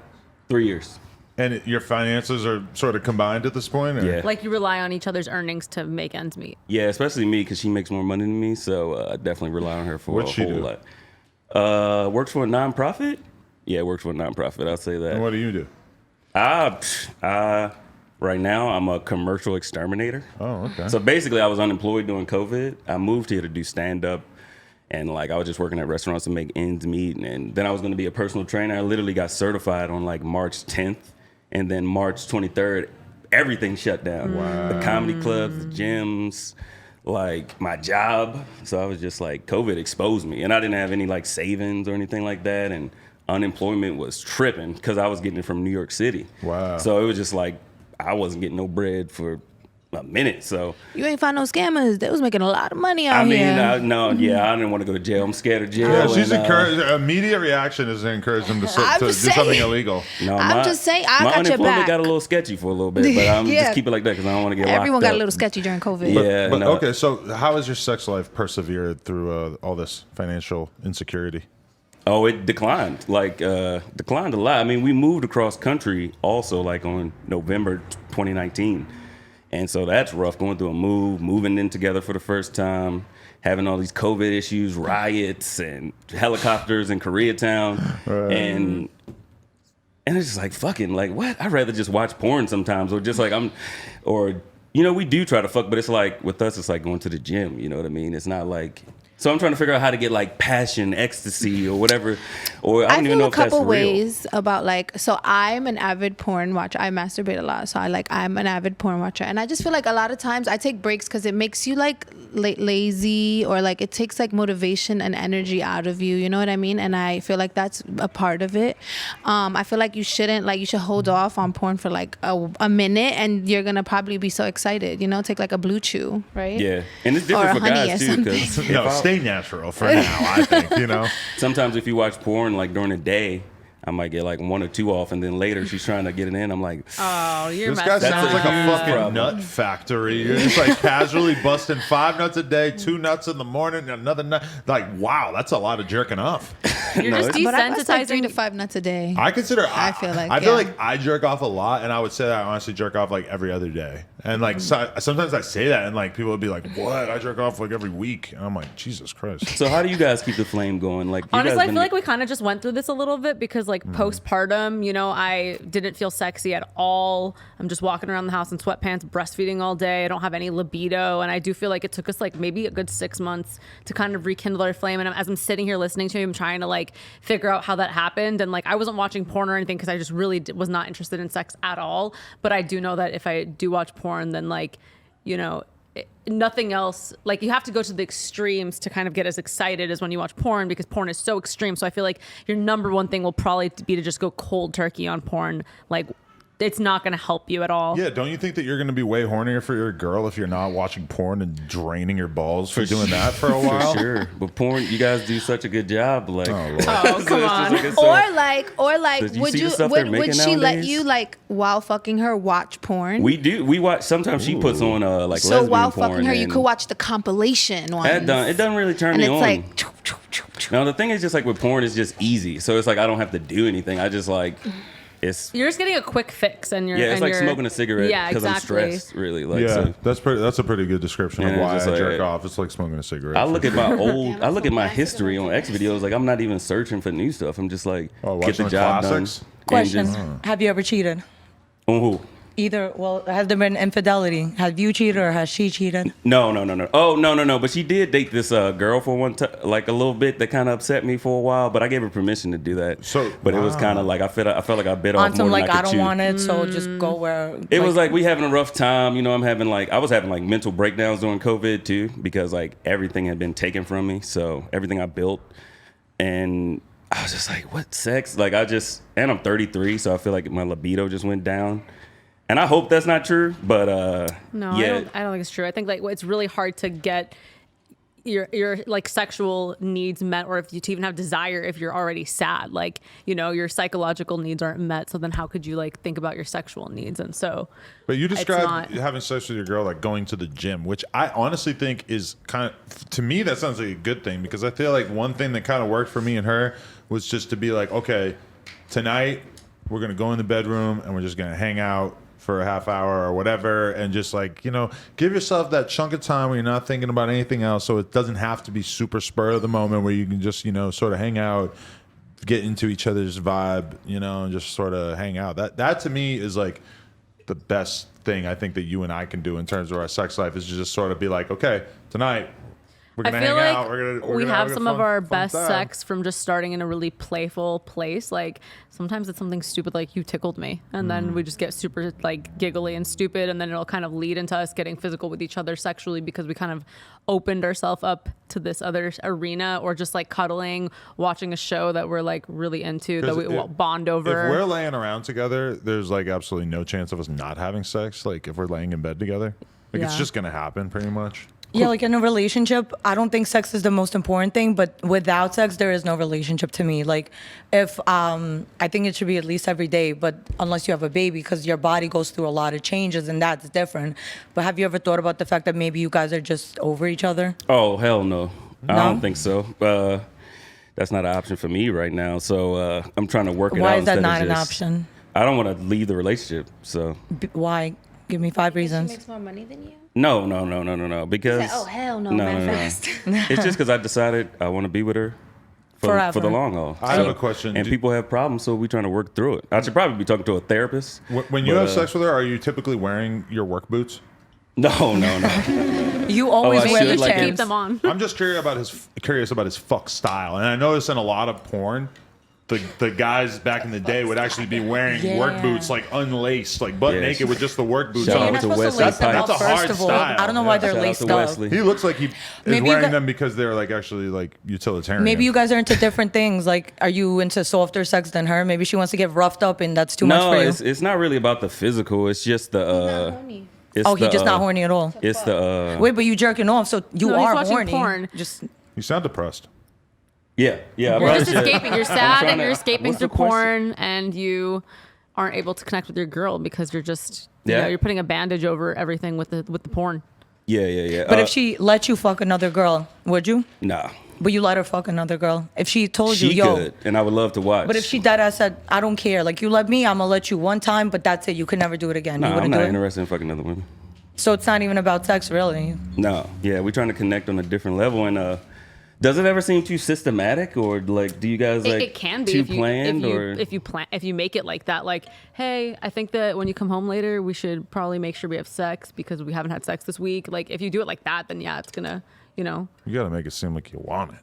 3 years. And your finances are sort of combined at this point? Or? Yeah. Like you rely on each other's earnings to make ends meet. Yeah, especially me because she makes more money than me, so I definitely rely on her for What'd a she whole do? lot. Works for a nonprofit. Yeah, works for a nonprofit. I'll say that. And what do you do? Right now, I'm a commercial exterminator. Oh, okay. So basically, I was unemployed during COVID. I moved here to do stand up, and like I was just working at restaurants to make ends meet. And then I was going to be a personal trainer. I literally got certified on like March 10th, and then March 23rd, everything shut down. The comedy clubs, the gyms, like my job. So I was just like, COVID exposed me, and I didn't have any like savings or anything like that, and unemployment was tripping because I was getting it from New York City. Wow. So it was just like I wasn't getting no bread for a minute. So You ain't find no scammers. They was making a lot of money out I mean, here. I didn't want to go to jail. I'm scared of jail. Yeah, she's and, encouraged. Immediate reaction is to encourage them to I'm do just something saying. illegal. No, I'm just saying, I my got your unemployment back. got a little sketchy for a little bit, but I'm Yeah. just keep it like that because I don't want to get Everyone locked got up. a little sketchy during COVID. Yeah, But no. okay, so how has your sex life persevered through all this financial insecurity? Oh, it declined. Declined a lot. I mean, we moved across country also like on November 2019. And so that's rough going through a moving in together for the first time, having all these COVID issues, riots and helicopters in Koreatown. And it's just like, fucking, like, what? I'd rather just watch porn sometimes or just like we do try to fuck, but it's like, with us, it's like going to the gym, you know what I mean? It's not like, so I'm trying to figure out how to get like passion, ecstasy or whatever, or I don't even know if that's real. ways about like, so I'm an avid porn watcher. I masturbate a lot. So I'm an avid porn watcher. And I just feel like a lot of times I take breaks because it makes you like lazy or like it takes like motivation and energy out of you. You know what I mean? And I feel like that's a part of it. I feel like you should hold off on porn for like a minute and you're going to probably be so excited, you know, take like a Blue Chew, right? Yeah, and it's Or different a for honey guys or too, something. because No, stay natural for now, I think, you know? sometimes if you watch porn like during the day, I might get like 1 or 2 off, and then later she's trying to get it in. I'm like, Oh, you're This guy messing sounds up. like a huge fucking problem. nut factory. You're just like casually busting 5 nuts a day, 2 nuts in the morning, and another nut. Like, wow, that's a lot of jerking off. You're just But I bust like 3 to desensitizing. 5 nuts a day. I consider. I feel like, I feel yeah. like I jerk off a lot, and I would say that I honestly jerk off like every other day. And like sometimes I say that, and like people would be like, "What? I jerk off like every week." And I'm like, Jesus Christ. So how do you guys keep the flame going? Like, you Honestly, guys I been- feel like we kind of just went through this a little bit because, like, postpartum, you know, I didn't feel sexy at all. I'm just walking around the house in sweatpants, breastfeeding all day. I don't have any libido. And I do feel like it took us, like, maybe a good 6 months to kind of rekindle our flame. And as I'm sitting here listening to him, I'm trying to, like, figure out how that happened. And, like, I wasn't watching porn or anything because I just really was not interested in sex at all. But I do know that if I do watch porn, then, like, you know, nothing else, like, you have to go to the extremes to kind of get as excited as when you watch porn, because porn is so extreme. So I feel like your number one thing will probably be to just go cold turkey on porn. Like, it's not going to help you at all. Yeah, don't you think that you're going to be way hornier for your girl if you're not watching porn and draining your balls for doing that for a while? For sure. But porn, you guys do such a good job. Like, Lord. Oh, come on. Or like, Did you would see the you stuff they're would making she let nowadays? you, like, while fucking her, watch porn? we do. We watch. Sometimes she puts on like so lesbian while porn. fucking her, you and could watch the compilation ones. It doesn't really turn and me it's on. like, No, the thing is just like with porn, it's just easy. So it's like I don't have to do anything. I just like it's. You're just getting a quick fix, and you're Yeah, it's and like you're- smoking a cigarette Yeah, because exactly. I'm stressed. Really, like Yeah, so. that's a pretty good description Yeah, of why I it's just jerk like- off. It's like smoking a cigarette. I look at my Damn, I look at my that's history on X videos. Like I'm not even searching for new stuff. I'm just like Oh, get watching the the job classics? done. and Question: just- Have you ever cheated? On who? Either, well, has there been infidelity? Have you cheated or has she cheated? No. Oh, no. But she did date this girl for one time, like a little bit. That kind of upset me for a while. But I gave her permission to do that. So- but it was kind of like I felt like I bit off On more some, than like, I I could don't chew. want it, so just go where. It was like we having a rough time. You know, I was having like mental breakdowns during COVID too, because like everything had been taken from me. So everything I built, and I was just like, what sex? Like and I'm 33, so I feel like my libido just went down. And I hope that's not true, but No, yeah. I don't think it's true. I think, like, it's really hard to get your like sexual needs met, or if you to even have desire if you're already sad. Like, you know, your psychological needs aren't met, so then how could you, like, think about your sexual needs? And so But you It's described not- having sex with your girl like going to the gym, which I honestly think is kind of, to me, that sounds like a good thing, because I feel like one thing that kind of worked for me and her was just to be like, okay, tonight we're going to go in the bedroom and we're just going to hang out for a half hour or whatever, and just, like, you know, give yourself that chunk of time where you're not thinking about anything else, so it doesn't have to be super spur of the moment, where you can just, you know, sort of hang out, get into each other's vibe, you know, and just sort of hang out. That to me is like the best thing I think that you and I can do in terms of our sex life, is to just sort of be like, okay, tonight we're I gonna feel hang like out. We're we gonna have a some of fun- our fun best time. sex from just starting in a really playful place. Like, sometimes it's something stupid, like you tickled me, and then we just get super, like, giggly and stupid, and then it'll kind of lead into us getting physical with each other sexually, because we kind of opened ourselves up to this other arena, or just like cuddling, watching a show that we're like really into, that 'Cause we if- bond If over. we're laying around together, there's like absolutely no chance of us not having sex. Like, if we're laying in bed together, like, it's Yeah. just gonna happen pretty much. Yeah, like in a relationship, I don't think sex is the most important thing, but without sex, there is no relationship to me. Like, if I think it should be at least every day, but unless you have a baby, because your body goes through a lot of changes, and that's different. But have you ever thought about the fact that maybe you guys are just over each other? Oh hell no. I No? don't think so. That's not an option for me right now. So I'm trying to work it out. Why is that instead of not an just- option? I don't want to leave the relationship. So Why? Give me 5 reasons. She makes more money than you? no. Because Oh, hell no, No, man, no, no. fast. it's just because I decided I want to be with her for Forever. the long haul. I have a question. And Do- people have problems, so we're trying to work through it. I should probably be talking to a therapist. When you but, have sex with her, are you typically wearing your work boots? No. You always I wear should, the like, Keep chains. them on. I'm just curious about his fuck style, and I noticed in a lot of porn, the guys back in the day would actually be wearing work Yeah. boots, like unlaced, like butt Yeah. naked with just the work boots Shout on. out You're not to supposed to Wesley lace them Pipes. up, That's a hard first of all. style. I don't know why they're Shout out laced to up. Wesley. He looks like he is Maybe you wearing got- them because they're like actually like utilitarian. Maybe you guys are into different things. Like, are you into softer sex than her? Maybe she wants to get roughed up, and that's too much No, for you. it's not really about the physical. It's just the. It's Oh, he's the, just not horny at all. It's the. Wait, but you jerking off, so you No, he's are watching horny. porn. Just You sound depressed. Yeah. I You're probably just should. escaping. You're I'm sad trying and to- you're escaping what's the through question? porn, and you aren't able to connect with your girl because you're just you Yeah. know, you're putting a bandage over everything with the porn. Yeah. But if she let you fuck another girl, would you? Nah. But you let her fuck another girl. If she told She you, yo. could, and I would love to watch. But if she dead ass said, I don't care. Like, you let me, I'm going to let you one time, but that's it. You could never do it again. no, You I'm wouldn't not do it? interested in fucking other women. So it's not even about sex, really. No, yeah, we're trying to connect on a different level. And does it ever seem too systematic, or like, do you guys like It can be too if you planned, if you make it like that. Like, hey, I think that when you come home later, we should probably make sure we have sex because we haven't had sex this week. Like, if you do it like that, then yeah, it's gonna, you know. You got to make it seem like you want it.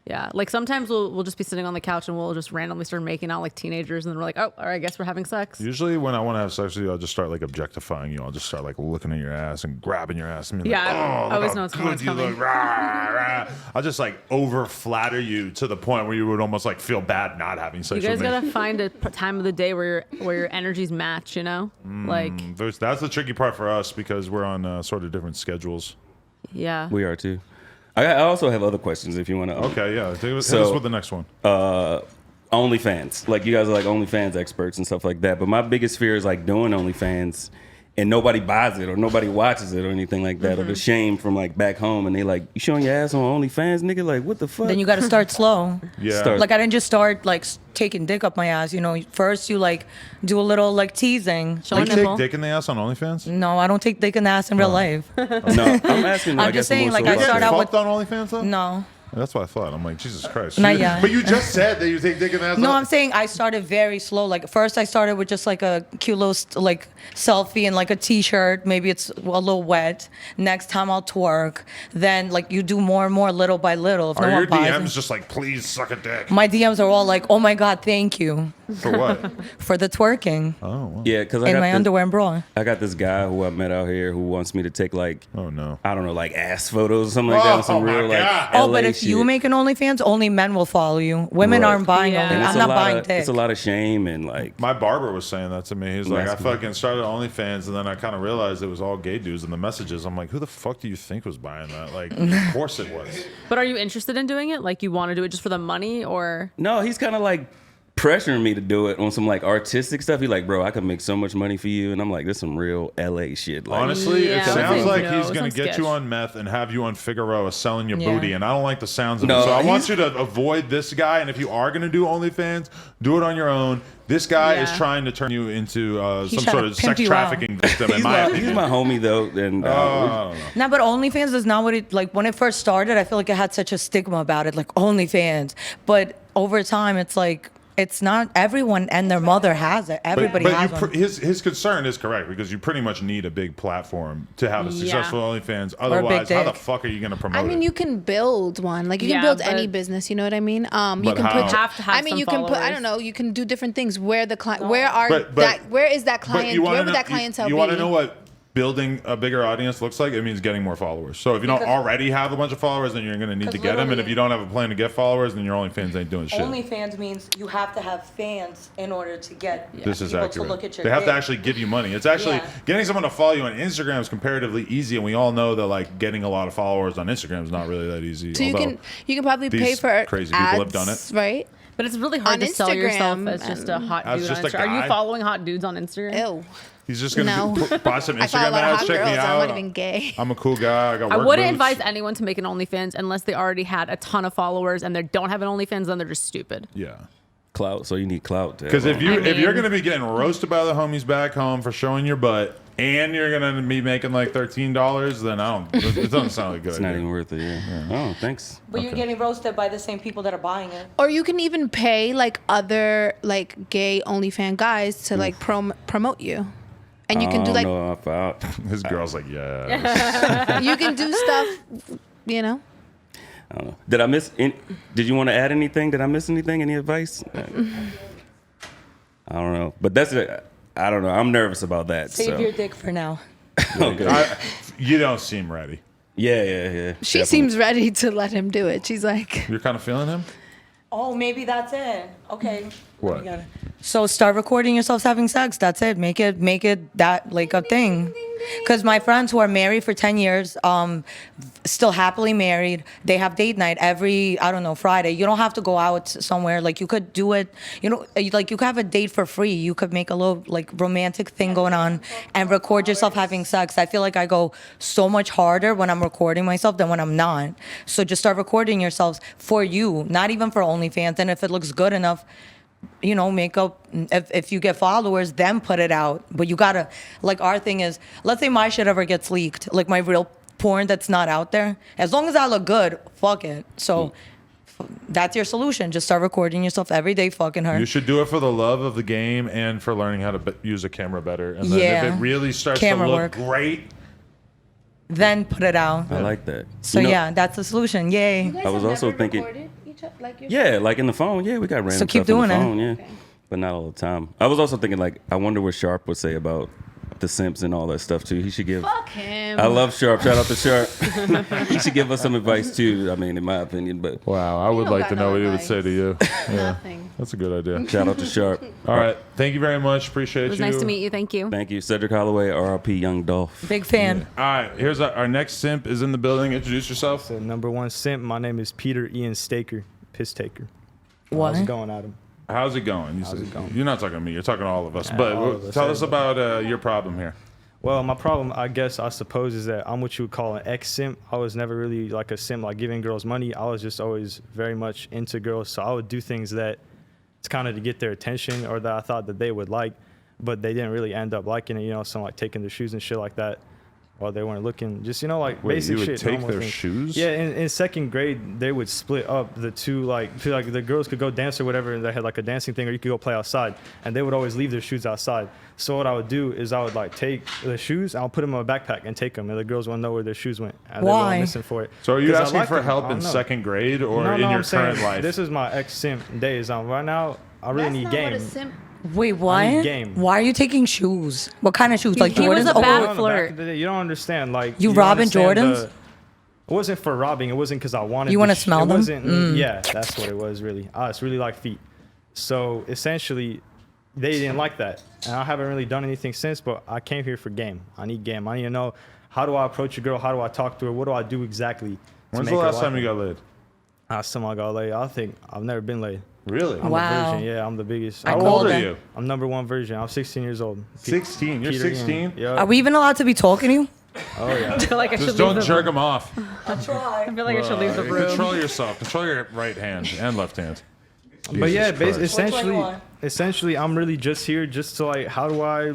Yeah, like sometimes we'll just be sitting on the couch and we'll just randomly start making out like teenagers, and then we're like, oh, all right, I guess we're having sex. Usually when I want to have sex with you, I'll just start like objectifying you. I'll just start like looking at your ass and grabbing your ass and being Yeah, like, I oh, always look know how it's coming, good it's you coming. look. Rah, rah. I'll just like over flatter you to the point where you would almost like feel bad not having sex You guys with me. gotta find a time of the day where your energies match. You know, like That's the tricky part for us because we're on sort of different schedules. yeah. we are too. I also have other questions if you want to. Okay, yeah. Hit us So- with the next one. OnlyFans. Like, you guys are like OnlyFans experts and stuff like that. But my biggest fear is like doing OnlyFans and nobody buys it or nobody watches it or anything like that, or the shame from like back home, and they like, you showing your ass on OnlyFans, nigga? Like, what the fuck? Then you got to start slow. Yeah. Start- Like, I didn't just start like taking dick up my ass. You know, first you like do a little like teasing. Show You a take nipple. dick in the ass on OnlyFans? No, I don't take dick in the ass in real life. No, I'm asking. I'm I guess just saying, more like, so I about start the- out Fucked with- on OnlyFans though? No. That's what I thought. I'm like, Jesus Christ. Not yet. But you just said that you take dick in the ass. No, on- I'm saying I started very slow. Like first I started with just like a cute little like selfie and like a t-shirt. Maybe it's a little wet. Next time I'll twerk. Then like you do more and more little by little. If Are no your one buys DMs it. just like, please suck a dick? My DMs are all like, oh my God, thank you For what? for the twerking Oh, wow. Yeah, because I in got my this, underwear and bra. I got this guy who I met out here who wants me to take like, Oh, no. I don't know, like ass photos or something like that. With some Oh, my real like God. Oh, LA but if shit. you make an OnlyFans, only men will follow you. Women Right. aren't buying Yeah. only. And it's I'm a not lot buying of, dick. It's a lot of shame and like. My barber was saying that to me. He's like, I Masculine. fucking started OnlyFans, and then I kind of realized it was all gay dudes in the messages. I'm like, who the fuck do you think was buying that? Like, of course it was. But are you interested in doing it? Like, you want to do it just for the money, or No, he's kind of like pressuring me to do it on some like artistic stuff. He like, bro, I could make so much money for you, and I'm like, this some real LA shit. Like, Honestly, Yeah, it sounds no, like it he's gonna sounds get you sketch. on meth and have you on Figueroa selling your Yeah. booty, and I don't like the sounds of No, it. So I want he's- you to avoid this guy. And if you are gonna do OnlyFans, do it on your own. This guy is Yeah. trying to turn you into some trying sort to of pimp sex you out. trafficking victim. In he's my my, opinion, he's my homie though, and I don't know. No, but OnlyFans is not what it like. When it first started, I feel like it had such a stigma about it, like OnlyFans. But over time, it's like it's not everyone and their mother has it. Everybody But has you one. his concern is correct because you pretty much need a big platform to have a Yeah. successful OnlyFans. a big Otherwise, how the dick. fuck are you gonna promote I mean, it? you can build one. Like you Yeah, can build any but- business. You know what I mean? You But can how? put. You have to have I mean, some you can put. I followers. don't know. You can do different things. Where the client? Where are But- that? Where is that But client? you wanna Where would know- that clientele you be? want to know what building a bigger audience looks like? It means getting more followers. So if you don't Because- already have a bunch of followers, then you're going to need to Because get them. And literally- if you don't have a plan to get followers, then your OnlyFans ain't doing shit. OnlyFans means you have to have fans in order to get This is people accurate. to look at your They have to dick. actually give you money. It's actually Yeah. getting someone to follow you on Instagram is comparatively easy, and we all know that like getting a lot of followers on Instagram is not really that easy. So you although can probably these pay for crazy people ads, have done it. right? but it's really hard On to sell yourself Instagram as just a hot As dude just on a Instagram. Are guy? you following hot dudes on Instagram? Ew. He's just going to No. buy some I follow a Instagram lot of ads. hot Check girls. me I'm out. not even gay. I'm a cool guy. I got I work wouldn't boots. advise anyone to make an OnlyFans unless they already had a ton of followers and they don't have an OnlyFans, then they're just stupid. Yeah. clout. So you need clout. to Because have if on. you I if you're mean- gonna be getting roasted by the homies back home for showing your butt, and you're gonna be making like $13, then I don't. It doesn't sound like a good. it's not idea. even worth it. Yeah. Oh, thanks. But you're getting roasted by the same people that are buying it. Or you can even pay like other like gay OnlyFans guys to like promote you, and you can do I like don't know if I, His girl's like, yeah. you can do stuff, you know. I don't know. Did I miss? Did you want to add anything? Did I miss anything? Any advice? I don't know. But that's it. I don't know. I'm nervous about that. Save so. your dick for now. Okay. You don't seem ready. Yeah. She Definitely. seems ready to let him do it. She's like, You're kind of feeling him. Oh, maybe that's it. Okay. What? We got it. So start recording yourselves having sex. That's it. Make it that like a thing. Because my friends who are married for 10 years, still happily married, they have date night every, I don't know, Friday. You don't have to go out somewhere. Like you could do it, like you could have a date for free. You could make a little like romantic thing going on and record yourself having sex. I feel like I go so much harder when I'm recording myself than when I'm not. So just start recording yourselves for you, not even for OnlyFans. And if it looks good enough, make up, if you get followers, then put it out. But you gotta, like, our thing is, let's say my shit ever gets leaked, like my real porn that's not out there. As long as I look good, fuck it. So that's your solution. Just start recording yourself every day fucking her. You should do it for the love of the game and for learning how to use a camera better. And then if it really starts to look great, then put it out. I like that. So that's the solution. Yay. You guys I was have also never thinking- recorded Yeah, like in the phone. Yeah, we got random So keep stuff in the doing it. phone, yeah. But not all the time. I was also thinking, like, I wonder what Sharp would say about the simps and all that stuff, too. He should give... Fuck him. I love Sharp. Shout out to Sharp. He should give us some advice, too, I mean, in my opinion, but... wow, I would don't like got to know no what he would advice. say to you. Yeah, Nothing. that's a good idea. Shout out to Sharp. All right, thank you very much. Appreciate It was you. nice to meet you. Thank you. Thank you. Cedric Holloway, RRP Young Dolph. Big fan. All right, here's our next simp is in the building. Introduce yourself. So number one simp, my name is Peter Ian Staker, piss taker. What? How's it going, Adam? How's it going? How's it going? You're not talking to me. You're talking to all of us. Yeah, But all of us, tell us everybody. about your problem here. Well, my problem, I suppose, is that I'm what you would call an ex-simp. I was never really like a simp, like giving girls money. I was just always very much into girls. So I would do things that it's kind of to get their attention or that I thought that they would like, but they didn't really end up liking it. Some like taking their shoes and shit like that while they weren't looking. Just, like Wait, basic you would shit. take normal their things. shoes? Yeah, in second grade, they would split up the two, like the girls could go dance or whatever, and they had like a dancing thing, or you could go play outside, and they would always leave their shoes outside. So what I would do is I would like take the shoes, I'll put them in my backpack and take them, and the girls won't know where their shoes went. And Why? They were missing for it. So are you 'Cause I asking like for them. help I in don't know. second grade or No, in no, your I'm saying, current life? This is my ex-simp days. Right now, I really That's need not game. what a simp. Wait, what? game. Why are you taking shoes? What kind of shoes? Like He was Jordans? a bad No, no, flirt. back in the day, you don't understand. Like You don't robbing understand Jordans? It wasn't for robbing. It wasn't because I wanted. You wanna the smell it them? Wasn't, Yeah, that's what it was really. I just really like feet. So essentially, they didn't like that, and I haven't really done anything since. But I came here for game. I need game. I need to know how do I approach a girl? How do I talk to her? What do I do exactly? to When's make the her last like time me? you got laid? Last time I got laid, I think I've never been laid. Really? I'm Wow. a virgin. Yeah, I'm the biggest. I How called old are it. you? I'm number one virgin. I'm 16 years old. 16. You're Peter Ian. 16? Yeah. Are we even allowed to be talking to you? Oh yeah. I feel like I should Just leave don't the jerk room. them off. I try. I feel like I should leave the room. Control yourself. Control your right hand and left hand. But yeah, Jesus Christ. Which one you want? essentially, I'm really just here just to like, how do I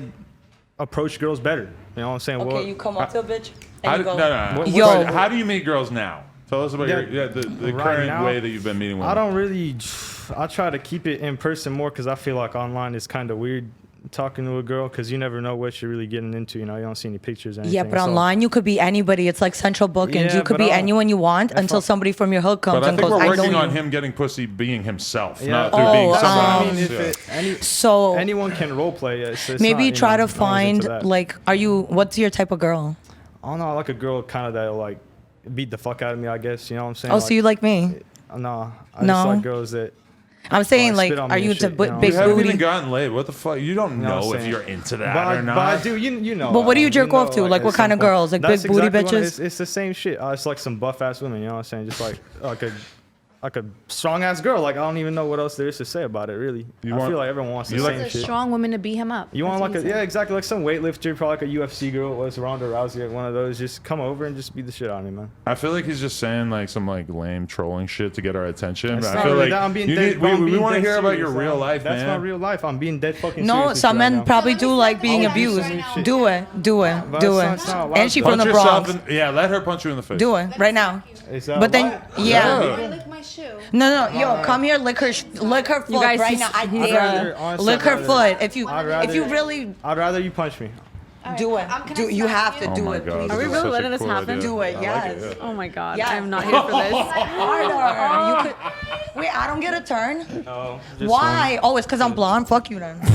approach girls better? You know what I'm saying? Okay, Well, you come up to a bitch How and do, you no, go. no, no. What- Yo. How do you meet girls now? Tell us about Yeah, the right current now, way that you've been meeting women. I don't really. I try to keep it in person more because I feel like online is kind of weird talking to a girl because you never know what you're really getting into. You don't see any pictures or anything. Yeah, but so- online you could be anybody. It's like central bookings. Yeah, You could but be I'll- anyone you want if until I- somebody from your hood comes But I and think goes, we're I working know on you. him getting pussy being himself, Yeah. not through Oh, being That's what someone I else. mean. If Yeah. it, So anyone can role play. It's maybe not, try no to one's into find that. like, what's your type of girl? I don't know, I like a girl kind of that'll like beat the fuck out of me, I guess. You know what I'm saying? Oh, so you like me? No, I No? just like girls that. I'm saying Or like, spit on are me you and into shit, you know? big You haven't booty? even gotten laid. What the fuck? You don't You know know what I'm if saying? you're into that But or not. I do, you know. But what do you jerk off to? know, Like, what at kind of some point- girls? Like, That's big booty exactly what- bitches? It's the same shit. It's like some buff ass women. You know what I'm saying? Just like a strong ass girl. Like I don't even know what else there is to say about it. Really, You I want- feel like everyone wants the you like- same A shit. strong woman to beat him up. You want That's like what he said. exactly like some weightlifter, probably like a UFC girl. Was Ronda Rousey, like one of those? Just come over and just beat the shit out of me, man. I feel like he's just saying like some like lame trolling shit to get our attention. It's I not feel really like that. I'm being you dead. need- I'm we being want to dead hear about your serious, real man. life, That's man. not real life. I'm being dead fucking serious. No, with some you right men now. probably do like being I'll abused. right now. Do it, do it, But do it's not it. allowed And she to. from Punch the yourself Bronx. in- yeah, let her punch you in the face. Do it right now. Is that But then, allowed? yeah. I lick my shoe. No, yo, come here, lick her foot You guys right just- now. I I'd dare rather- you. honestly, Lick her I'd foot. rather- If you I'd really I'd rather you punch me. All right, do it, can I do you smack have to you? Oh do my it, God, please. this Are we is really such a letting this cool happen? idea. Do it, I like yes. yeah. Oh my god, Yes. I'm not here for this. Harder. You could. Wait, I don't get a turn. No. Just Why? Oh, it's because I'm blonde. Fuck you then. one.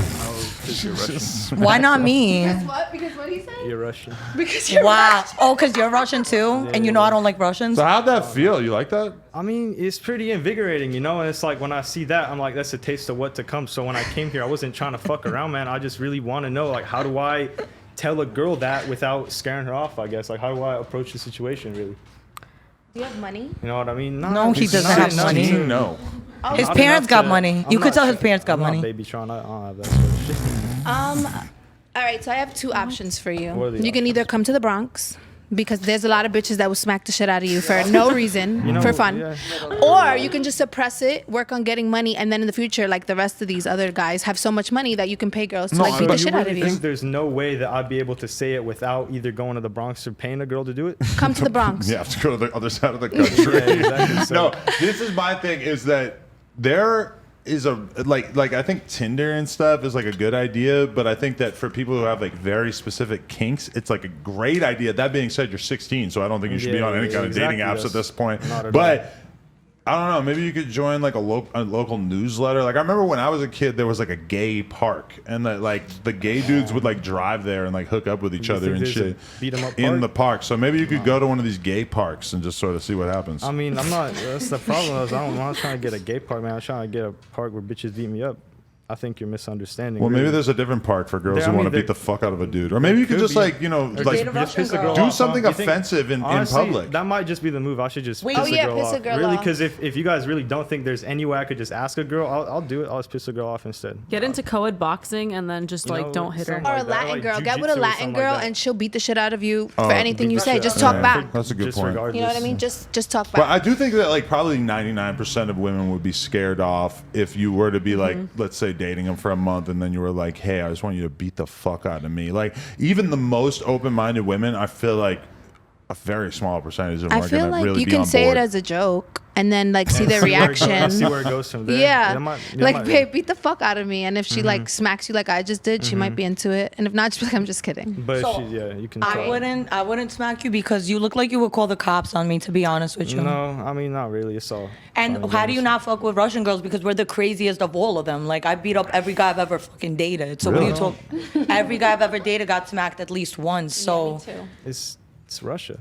Why not me? What? Because what he said? You're Russian. Because you're Wow. Oh, because you're Russian too, and you know I don't like Russians. So how'd that feel? You like that? I mean, it's pretty invigorating, you know? And it's like when I see that, I'm like, that's a taste of what to come. So when I came here, I wasn't trying to fuck around, man. I just really want to know, like, how do I tell a girl that without scaring her off, I guess? Like, how do I approach the situation, really? Do you have money? You know what I mean? No, he it's doesn't not have enough money. to- No. His not parents enough got to- money. I'm You could not tell his sure- parents got I'm not money. Baby Tron, I don't have that sort of shit. All right, so I have two options for you. What are the You can either come to the Bronx because there's a lot of bitches that will smack the shit out of you for no reason, You know, for fun. yeah. Or you can just suppress it, work on getting money, and then in the future, like the rest of these other guys, have so much money that you can pay girls to No, like beat but the shit you out of really you. think there's no way that I'd be able to say it without either going to the Bronx or paying a girl to do it? Come to the Bronx. You have to go to the other side of the country. Yeah, exactly. So- No, this is my thing is that there is a like I think Tinder and stuff is like a good idea, but I think that for people who have like very specific kinks, it's like a great idea. That being said, you're 16, so I don't think you should be Yeah, on any kind of exactly. dating apps at this point. Not at But I don't know. Maybe you could join like a local newsletter. Like I remember when I was a kid, there was like a gay park, and that like the gay dudes would like drive there and like hook up with each You other think and there's a shit beat 'em up in park? the park. So maybe you could go to one of these gay parks and just sort of see what happens. I mean, I'm not. That's the problem. I'm not trying to get a gay park, man. I'm trying to get a park where bitches beat me up. I think you're misunderstanding. Well, maybe really. there's a different park for girls There- who I mean, want to beat there- the fuck out of a dude, or maybe you could could just be. like date a Russian piss a girl. girl do off, something huh? You think- offensive in Honestly, public. That might just be the move. I should just Wait. piss Oh, a yeah, girl piss off. a girl Really, off. because if you guys really don't think there's any way I could just ask a girl, I'll do it. I'll just piss a girl off instead. Get into co-ed boxing and then just You like know, don't hit her. something Or a like that, Latin like girl. Get with jujitsu a or Latin something girl like that. and she'll beat the shit out of you Oh, for anything you Beat say. the Just shit talk out of back. her. That's a good point. Disregard You know what I this. mean? Just talk But back. I do think that like probably 99% of women would be scared off if you were to be like, let's say dating them for a month and then you were like, hey, I just want you to beat the fuck out of me. Like even the most open-minded women, I feel like a very small percentage of them I are feel going to like really you be can on say board. it as a joke and then like see their See where it goes- reaction. See where it goes from there. Yeah, That might- that like might- babe, beat the fuck out of me, and if she like smacks you like I just did, she might be into it, and if not, she's like, I'm just kidding. But So, yeah, you can. I tell. wouldn't smack you because you look like you would call the cops on me. To be honest with you. No, I mean not really. It's all. And fun how do you games. not fuck with Russian girls? Because we're the craziest of all of them. Like I beat up every guy I've ever fucking dated. So Really? what are you talking? Every guy I've ever dated got smacked at least once. So It's Russia.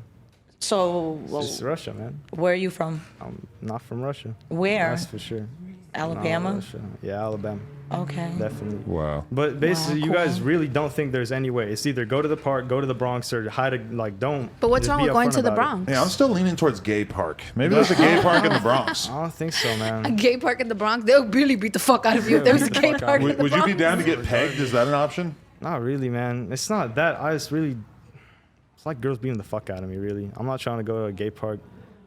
well, It's Russia, man. where are you from? I'm not from Russia. Where? That's for sure. Alabama. No, Russia. Yeah, Alabama. Okay. Definitely. Wow. But basically, Wow, you guys cool. really don't think there's any way. It's either go to the park, go to the Bronx, or hide a, like don't. But what's just wrong be with going upfront to the about it. Bronx? Yeah, I'm still leaning towards gay park. Maybe there's a gay park in the Bronx. I don't think so, A man. gay park in the Bronx, they'll really beat the fuck out of you if there was a beat the gay fuck out park of in Would, the would you Bronx. be down to get pegged? Is that an option? Not really, man. It's not that. I just really. It's like girls beating the fuck out of me, really. I'm not trying to go to a gay park.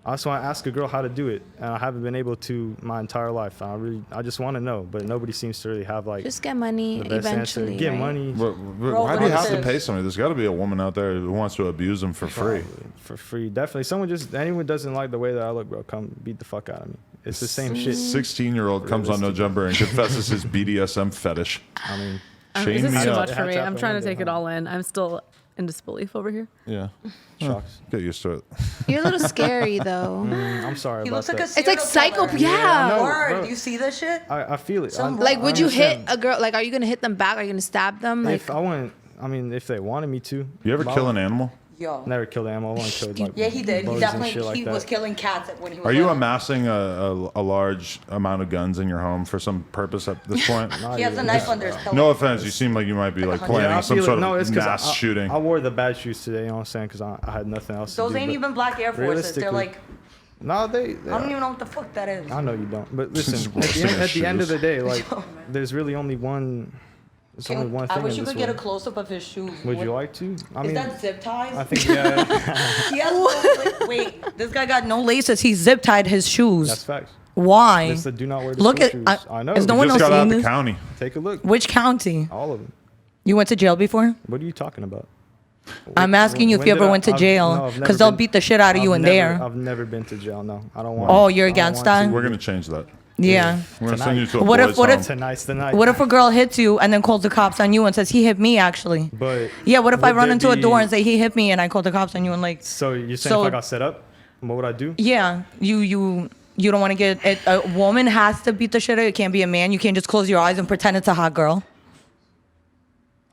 I just want to ask a girl how to do it, and I haven't been able to my entire life. I just want to know, but nobody seems to really have like Just get money the best answer. eventually. Get right? money Why do you have to pay somebody? There's got to be a woman out there who wants to abuse them for free. for free. Definitely, anyone doesn't like the way that I look, bro. Come beat the fuck out of me. It's the same shit. 16-year-old comes on No Jumper and confesses his BDSM fetish. I mean, Shame This me is too up. much for Hatch me. out I'm for trying to Monday, take it huh? all in. I'm still in disbelief over here. Yeah. shocks. Get used to it. You're a little scary though. I'm sorry He about looks like a that. serial It's like killer. psycho. Yeah. know, Word. bro. Do you see this shit? I feel it. Some- Like, would you hit understand. a girl? Like, are you gonna hit them back? Are you gonna stab them? Like, If I want, I mean, if they wanted me to. You ever But I kill an animal? Yo. Never killed animal. I want to kill like Yeah, he did. He bugs and definitely shit like he that. was killing cats when he was. Are you little. amassing a large amount of guns in your home for some purpose at this point? He has a knife under his pillow. No offense, you seem like you might be like Yeah, planning I some feel sort it. No, of it's 'cause mass shooting. I wore the bad shoes today. You know what I'm saying? Because I had nothing else Those to do. ain't but- even black Air Forces. They're realistically- like, No, they I don't even know what the fuck that is. I know you don't. But listen, Just at roasting the, end, his at the end of shoes. the day, like, there's really only one. There's only one thing I wish in you this could get a world. close up of his shoes. Would you like to? I Is mean, that zip ties? I think yeah, He has no, wait, this guy got no laces. He zip tied his shoes. that's facts. Why? It's the do not wear the Look school at- shoes. I know. is no You one just else got out seen the this? county. Take a look. Which county? All of them. You went to jail before? What are you talking about? I'm asking you if When you did ever I- went to I've- jail, no, I've never because they'll been- beat the shit out of you in there. I've never been to jail. No, I don't want. Oh, you're I don't against want that? to. We're gonna change that. Yeah. We're gonna send you to a What if- boys' what if- home. Tonight's the night. What if a girl hits you and then calls the cops on you and says he hit me actually? But Yeah. What if I would run there into a door be- and say he hit me and I call the cops on you and like? So you're saying So- if I got set up, what would I do? Yeah. You don't want to get it. A woman has to beat the shit out. It can't be a man. You can't just close your eyes and pretend it's a hot girl.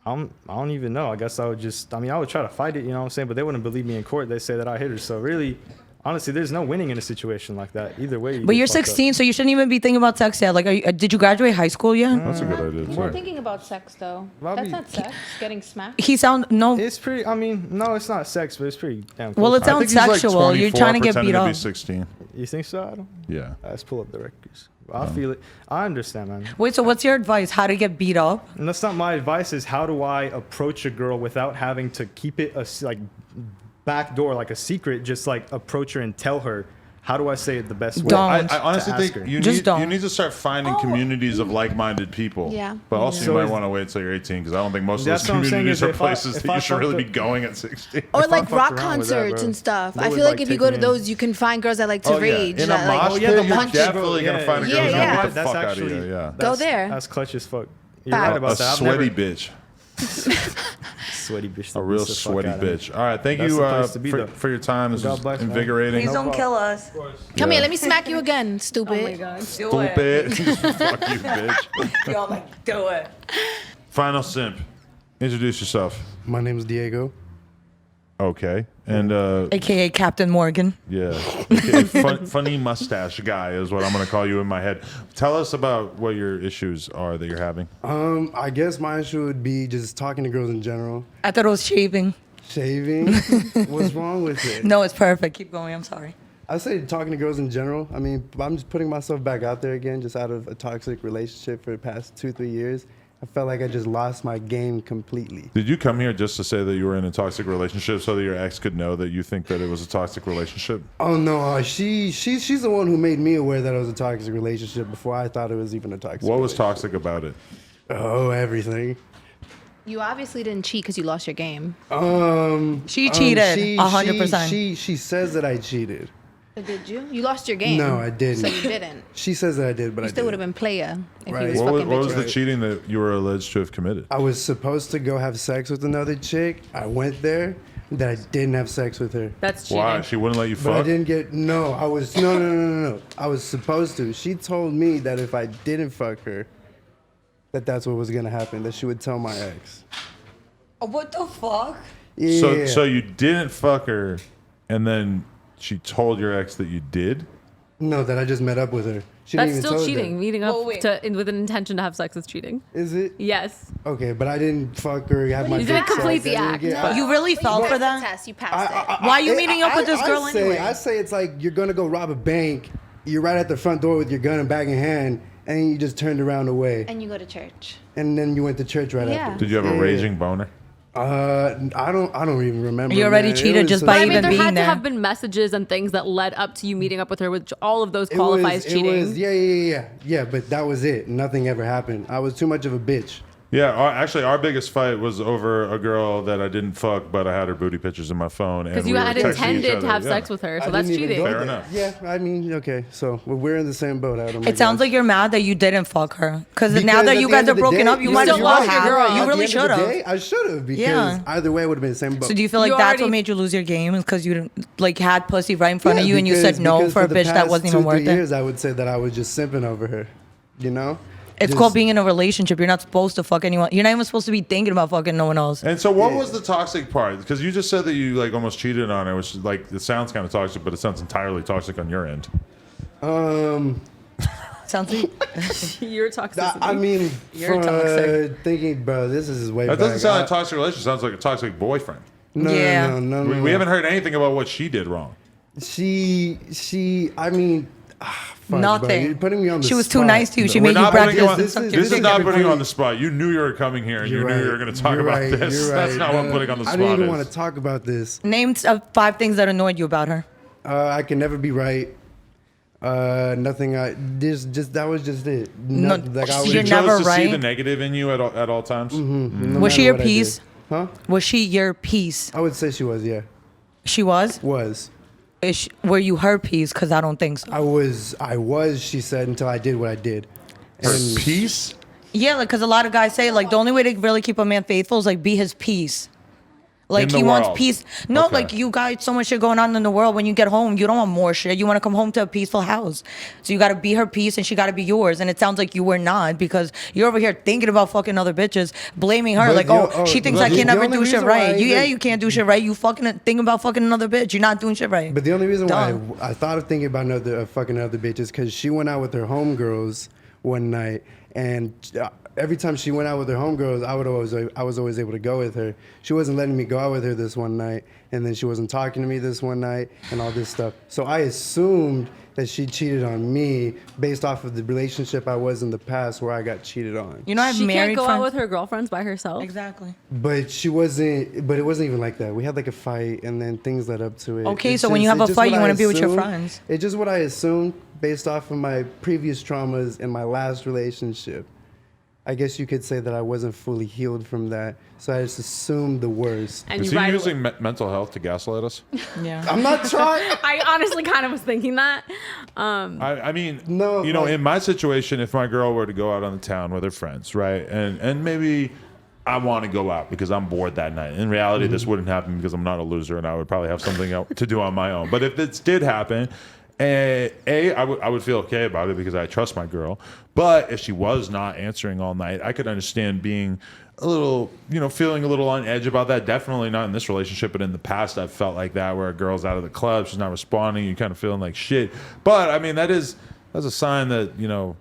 I don't even know. I guess I would I would try to fight it, you know what I'm saying? But they wouldn't believe me in court. They say that I hit her. So really, honestly, there's no winning in a situation like that. Either way. But you're 16, so you shouldn't even be thinking about sex yet. Like, did you graduate high school yet? That's a good idea. We're Too. thinking about sex though. Robbie- That's not sex. Getting smacked. No. It's pretty. I mean, no, it's not sex, but it's pretty damn. Well, close. it sounds sexual. You're trying to get beat To up. be 16. You think so? I don't. Yeah. Let's pull up the records. I feel it. I understand, man. Wait, so what's your advice? How to get beat up? And that's not my advice. Is how do I approach a girl without having to keep it like back door, like a secret? Just like approach her and tell her. How do I say it the best way? Don't. I honestly To ask think her. you Just need don't. you need to start finding communities of like-minded people. Yeah. But also So you might is- want to wait until you're 18 because I don't think most of That's those what I'm saying communities is are if I- places if that I you should really be fucked going at 16. Or If I like fucked rock around with that, concerts bro, and stuff. they I would, feel like like, if you take go me to in. those, you can find girls that like to Oh, yeah. rage. In a that, like, mosh Oh, yeah, pit, the you're mosh pit, definitely bro. gonna find a Yeah, girl who's yeah. gonna beat the That's fuck out of actually- you. Yeah. Go there. That's clutch as fuck. You're Fact. right about A that. I've sweaty never- bitch. Sweaty bitch. that A real beats the fuck sweaty out of you. bitch. All right, thank That's you the place to be, though. for your time. This God was bless, man. invigorating. Please don't kill us. Come Yeah. here, let me smack you again, stupid. Oh my god. Stupid. Fuck you, bitch. Y'all like, do it. Final simp. Introduce yourself. My name is Diego. Okay. And AKA Captain Morgan. yeah, okay. Funny mustache guy is what I'm gonna call you in my head. Tell us about what your issues are that you're having. I guess my issue would be just talking to girls in general. I thought it was shaving. Shaving. What's wrong with it? No, it's perfect. Keep going. I'm sorry. I say talking to girls in general. I mean, I'm just putting myself back out there again, just out of a toxic relationship for the past 2-3 years. I felt like I just lost my game completely. Did you come here just to say that you were in a toxic relationship so that your ex could know that you think that it was a toxic relationship? Oh no, she's the one who made me aware that it was a toxic relationship before I thought it was even a toxic. What was relationship. toxic about it? Oh, everything. You obviously didn't cheat because you lost your game. She cheated 100%. She says that I cheated. Did you? You lost your game. No, I didn't. So you didn't. She says that I did, but You I still would have didn't. been player if Right. he was What fucking was bitches. the cheating that you were alleged to have committed? I was supposed to go have sex with another chick. I went there, that I didn't have sex with her. That's cheating. Why? She wouldn't let you But I fuck? didn't get no. I was no. I was supposed to. She told me that if I didn't fuck her, that's what was gonna happen. That she would tell my ex. What the fuck? Yeah. So you didn't fuck her, and then she told your ex that you did? No, that I just met up with her. She That's didn't even still tell her cheating. that. Meeting up Well, wait. with an intention to have sex is cheating. Is it? Yes. Okay, but I didn't fuck her. Have my You didn't dick sucked. complete the I didn't act. get- No. You really fell for passed the that? test. You passed it. Why are you meeting up with this girl I say, anyway? I say it's like you're gonna go rob a bank. You're right at the front door with your gun and bag in hand, and you just turned around away, And you go to church. and then you went to church right Yeah. after. Did you have a Yeah. raging boner? I don't even remember. You already man. It cheated was just a- by But I mean, even there being had to there. have been messages and things that led up to you meeting up with her, which all of those It qualifies was, cheating. It was, yeah. But that was it. Nothing ever happened. I was too much of a bitch. Yeah, actually, our biggest fight was over a girl that I didn't fuck, but I had her booty pictures in my phone. Because and you we were had texting each intended to other. have Yeah. sex with her, so I that's didn't even cheating. go Fair there. enough. Yeah, I mean, okay. So we're in the same boat, Adam. I It sounds guess. like you're mad that you didn't fuck her. Because now Because that at you the guys end are of the broken day- up, you you're might as still well lost your have. girl. You At really the end should of the have. day, I should have because Yeah. either way it would have been the same boat. So do you feel like You that's already- what made you lose your game? Is because you didn't, like had pussy right in front of Yeah, you and you because- said no because for a the bitch that past wasn't even 2-3 worth it? years, I would say that I was just simping over her. You know? It's Just- called being in a relationship. You're not supposed to fuck anyone. You're not even supposed to be thinking about fucking no one else. And so, what was the toxic part? Because you just said that you like almost cheated on her, which like it sounds kind of toxic, but it sounds entirely toxic on your end. Sounds like You're toxic. I mean, You're from, toxic. thinking, bro, this is way That back. doesn't sound like a toxic relationship. It sounds like a toxic boyfriend. No, Yeah. no. We haven't heard anything about what she did wrong. She. I mean, fuck, nothing. Bro, you're putting me on the She was too spot. nice to you. She We're made you not putting you on, breakfast. this and sucked your is dick. not Everybody- putting you on the spot. You knew you were coming here, and you knew you were going to talk You're about right, this. you're That's right. not what putting on the I spot didn't even is. want to talk about this. Name 5 things that annoyed you about her. I can never be right. Nothing. That was just it. No, like I was, you're You chose never to see right. the negative in you at all times. no Was she matter your what I did. piece? Huh? Was she your piece? I would say she was. Yeah, She was. was. Were you her piece? Because I don't think so. I was. She said until I did what I did. Her And- peace. Yeah, like because a lot of guys say like the only way to really keep a man faithful is like be his piece. Like, In the he wants world. peace. No, Okay. like, you got so much shit going on in the world. When you get home, you don't want more shit. You want to come home to a peaceful house. So you got to be her peace and she got to be yours. And it sounds like you were not, because you're over here thinking about fucking other bitches, blaming her. But like, she thinks I the can never only do shit reason why right. I Yeah, even- you can't do shit right. You fucking thinking about fucking another bitch. You're not doing shit right. But the only reason why Dumb. I thought of thinking about fucking other bitches, because she went out with her homegirls one night, and every time she went out with her homegirls, I was always able to go with her. She wasn't letting me go out with her this one night, and then she wasn't talking to me this one night, and all this stuff. So I assumed that she cheated on me based off of the relationship I was in the past, where I got cheated on. You know, I have She married can't go friends. out with her girlfriends by herself. Exactly. But she wasn't. But it wasn't even like that. We had like a fight, and then things led up to it. Okay, It's so when you have it's a fight, what you I wanna be with your assumed- friends. It's just what I assumed based off of my previous traumas in my last relationship. I guess you could say that I wasn't fully healed from that, so I just assumed the worst. And Is you he ride using mental health to gaslight us? Yeah. I'm not trying. I honestly kind of was thinking that. I mean, No, you know, like- in my situation, if my girl were to go out on the town with her friends, right, and maybe I want to go out because I'm bored that night. In reality, this wouldn't happen because I'm not a loser, and I would probably have something else to do on my own. But if this did happen, I would feel okay about it because I trust my girl. But if she was not answering all night, I could understand being a little, you know, feeling a little on edge about that. Definitely not in this relationship, but in the past, I've felt like that, where a girl's out of the club, she's not responding, you're kind of feeling like shit. But I mean, that's a sign that, you know,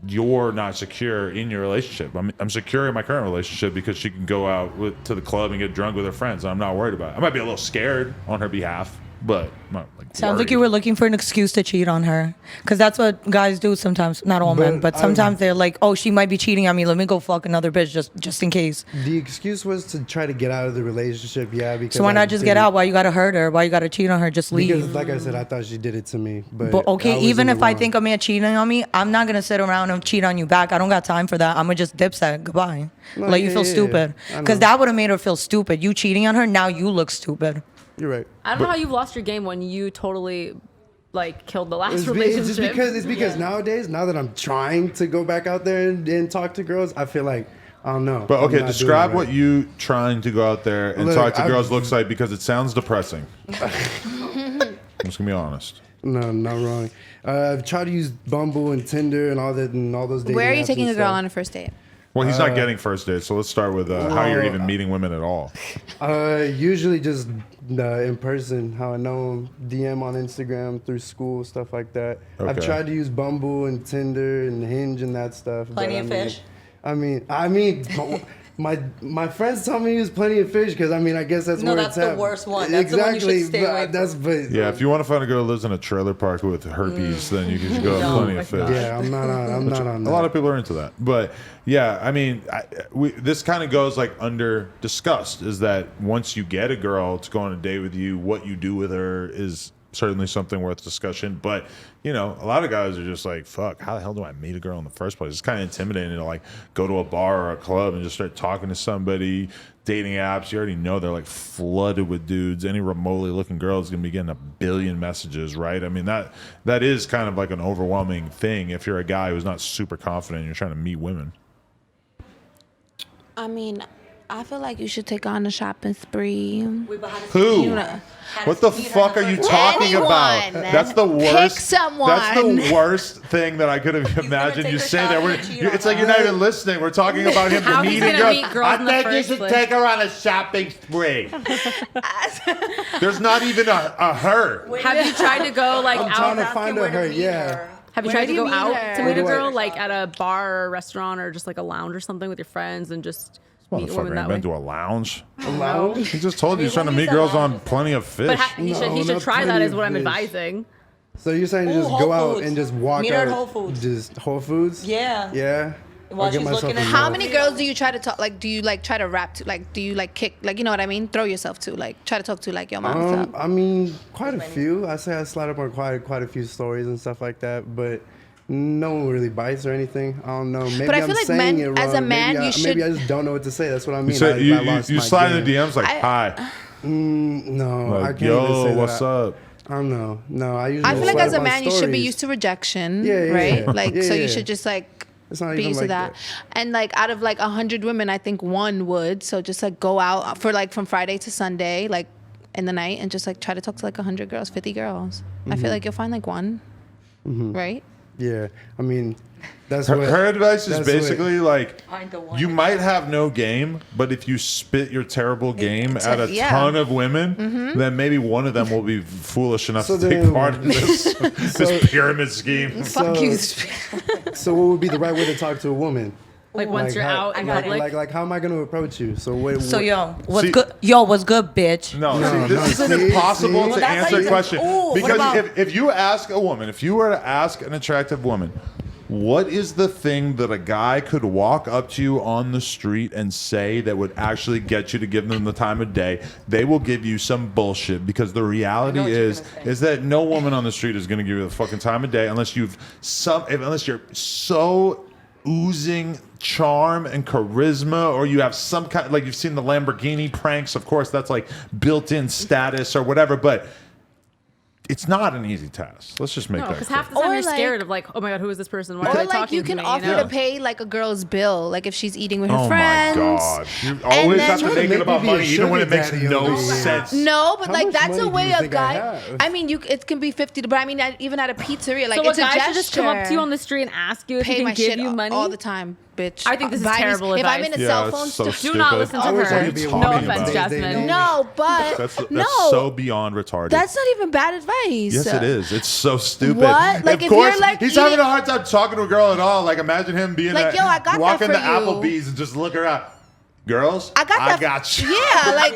you're not secure in your relationship. I'm secure in my current relationship because she can go out to the club and get drunk with her friends, and I'm not worried about it. I might be a little scared on her behalf, but I'm not like Sounds like worried. you were looking for an excuse to cheat on her. Because that's what guys do sometimes. Not all men, but sometimes they're like, oh, she might be cheating on me. Let me go fuck another bitch just in case. The excuse was to try to get out of the relationship. Yeah, because So why I not just get didn't- out? Why you gotta hurt her? Why you gotta cheat on her? Just leave. Because, like I said, I thought she did it to me. But But I okay, was even in if the I wrong. think a man cheating on me, I'm not gonna sit around and cheat on you back. I don't got time for that. I'm gonna just dipset. Goodbye. No, Let you yeah, feel yeah, stupid. I know. Because that would have made her feel stupid. You cheating on her, now you look stupid. You're right. I don't know how you've lost your game when you totally like killed the last It's relationship. just because nowadays, now that I'm trying to go back out there and talk to girls, I feel like I don't know. But I'm okay, not describe doing it what you trying to go out there and Look, talk to I've- girls looks like, because it sounds depressing. I'm just gonna be honest. No, not wrong. I've tried to use Bumble and Tinder and all that and all those dating Where are you apps taking and a girl stuff. on a first date? Well, he's not getting first dates, so let's start with how you're even meeting women at all. Usually just in person, how I know 'em, DM on Instagram, through school, stuff like that. I've Okay. tried to use Bumble and Tinder and Hinge and that stuff. Plenty but of fish? I mean, my friends tell me to use Plenty of Fish because I guess that's No, where that's it's the at. worst one. That's the one you should stay away but Yeah, if you want to find a girl who lives in a trailer park with herpes, then you can just go No, Plenty of Fish. yeah, I'm not on that. A lot of people are into that, but yeah, I mean, this kind of goes like under discussed, is that once you get a girl to go on a date with you, what you do with her is certainly something worth discussion. But you know, a lot of guys are just like, fuck, how the hell do I meet a girl in the first place? It's kind of intimidating to like go to a bar or a club and just start talking to somebody. Dating apps, you already know they're like flooded with dudes. Any remotely looking girl is gonna be getting a billion messages, right? I mean, that is kind of like an overwhelming thing if you're a guy who's not super confident and you're trying to meet women. I mean, I feel like you should take on a shopping spree. Who? You know, What the fuck are you talking about? Anyone. That's the worst. Pick someone. That's the worst thing that I could have imagined. take You her say shot that. and cheat on It's like her. you're not even listening. We're talking about him How he's meeting gonna girls. meet girls in the I think you first should place. take her on a shopping spree. There's not even a her. Have you tried to go like I'm trying out? to find her. Yeah. Have you Where tried do to you go meet out her? to meet a Where do I- girl like at a bar or a restaurant or just like a lounge or something with your friends and just meet Motherfucker women ain't that been way? to a lounge. Lounge? He just told you he's trying to Maybe meet he's a girls on lounge. Plenty of Fish. But he No, should not try that Plenty is of what I'm Fish. advising. So you're saying Ooh, just Whole go out Foods. and just walk Meet her out? at Whole Foods. Just Whole Foods? Yeah. Yeah. While I'll get she's myself looking at involved. how many girls do you try to talk? Like, do you like try to rap to? Like, do you like kick? Like, you know what I mean? Throw yourself to. Like, try to talk to. Like, yo, mom, what's up? I mean, quite a few. I say I slide up on quite a few stories and stuff like that, but no one really bites or anything. I don't know. Maybe But I I'm feel like saying men- it wrong. as a man, maybe you should- Maybe I just don't know what to say. That's what I mean. So I you lost my slide in the game. DMs like, hi. No, I Like, can't even yo, say what's that. up? I don't know. No, I usually. I feel like slide as a up on man, you should be stories. used to rejection, Yeah, yeah, right? yeah. Like, Yeah, so you yeah. should just like It's not be even used like to that. And like out of like 100 women, I think one would. So just like go out for like from Friday to Sunday, like in the night, and just like try to talk to like 100 girls, 50 girls. I feel like you'll find like one, right? Yeah, I mean, that's Her, what her advice is that's basically like, Find the one. you might have no game, but if you spit your terrible game at a yeah. ton of women, then maybe one of them will be foolish enough So to take then- part in this pyramid scheme. Fuck you. So what would be the right way to talk to a woman? Like once you're how, out in like, public. like how am I going to approach you? So what? So what- yo, what's See- good? Yo, what's good, bitch? No, No, see, this no, isn't see, impossible see? to Well, that's how answer you a can- question. Ooh, what Because about- if you ask a woman, if you were to ask an attractive woman, what is the thing that a guy could walk up to you on the street and say that would actually get you to give them the time of day? They will give you some bullshit, because the reality what you're is gonna say. is that no woman on the street is going to give you the fucking time of day unless unless you're so oozing charm and charisma, or you have some kind, like you've seen the Lamborghini pranks. Of course, that's like built-in status or whatever, but it's not an easy task. Let's just make No, that because clear. half the time Or you're like- scared of like, oh my god, who is this person? Why are Or they like talking you to can me? offer you know? to pay like a girl's bill, like if she's eating with her Oh friends. my god! You always then- have to Trying to make make it about me be a money, even when it sugar makes daddy no over here. sense. No, but How like much that's money a do way you a think I guy. have? I mean, it can be 50, but I mean, even at a pizzeria, like So it's a a guy gesture. should just come up to you on the street and ask you if he Pay can my give shit you money all the time, bitch. I think this is Buy me- terrible If I'm advice. in a Yeah, cell it's phone so store. Do not stupid. listen to I wish I her. could be a No woman offense, these days. Jasmine. No, but That's no, so beyond retarded. that's not even bad advice. Yes, it is. It's so stupid. What? Like, of if course, you're, like, he's having eating- a hard time talking to a girl at all. Like, imagine him being Like, yo, I got that walking for to you. Applebee's and just look around. Girls, I got that. got you. Yeah, like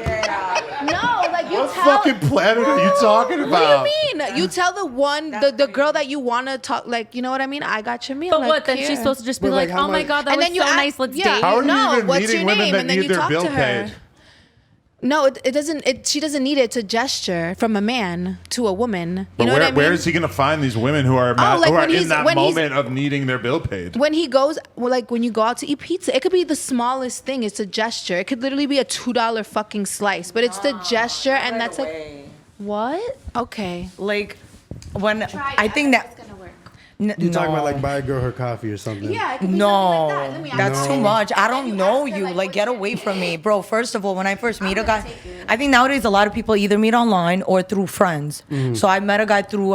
no, like you What tell. fucking planet are you talking about? What do you mean? You tell the one, the girl that you want to talk, like, you know what I mean? I got your meal. But like, what? Then here. she's supposed to just be But, like, like, how oh my much- god, that And was then you so ask- nice. Let's yeah. date. How are you No, even what's meeting your women name? that And then need you their talk bill to her. paid? No, it doesn't. She doesn't need it to gesture from a man to a woman. You But know where, what I mean? where is he going to find these women who are, like who are when in he's- that when he's- moment of needing their bill paid? When he goes, well, like when you go out to eat pizza, it could be the smallest thing. It's a gesture. It could literally be a $2 fucking slice, but it's the gesture, and that's like what? Okay. Like when I think that You talking about like buy a girl her coffee or something? Yeah. It could be no, something like that. Let me that's ask too you. much. I don't And you know ask her, you. like, Like, what's get your away name? from me, bro. First of all, when I first meet a gonna guy, take it. I think nowadays a lot of people either meet online or through friends. So I met a guy through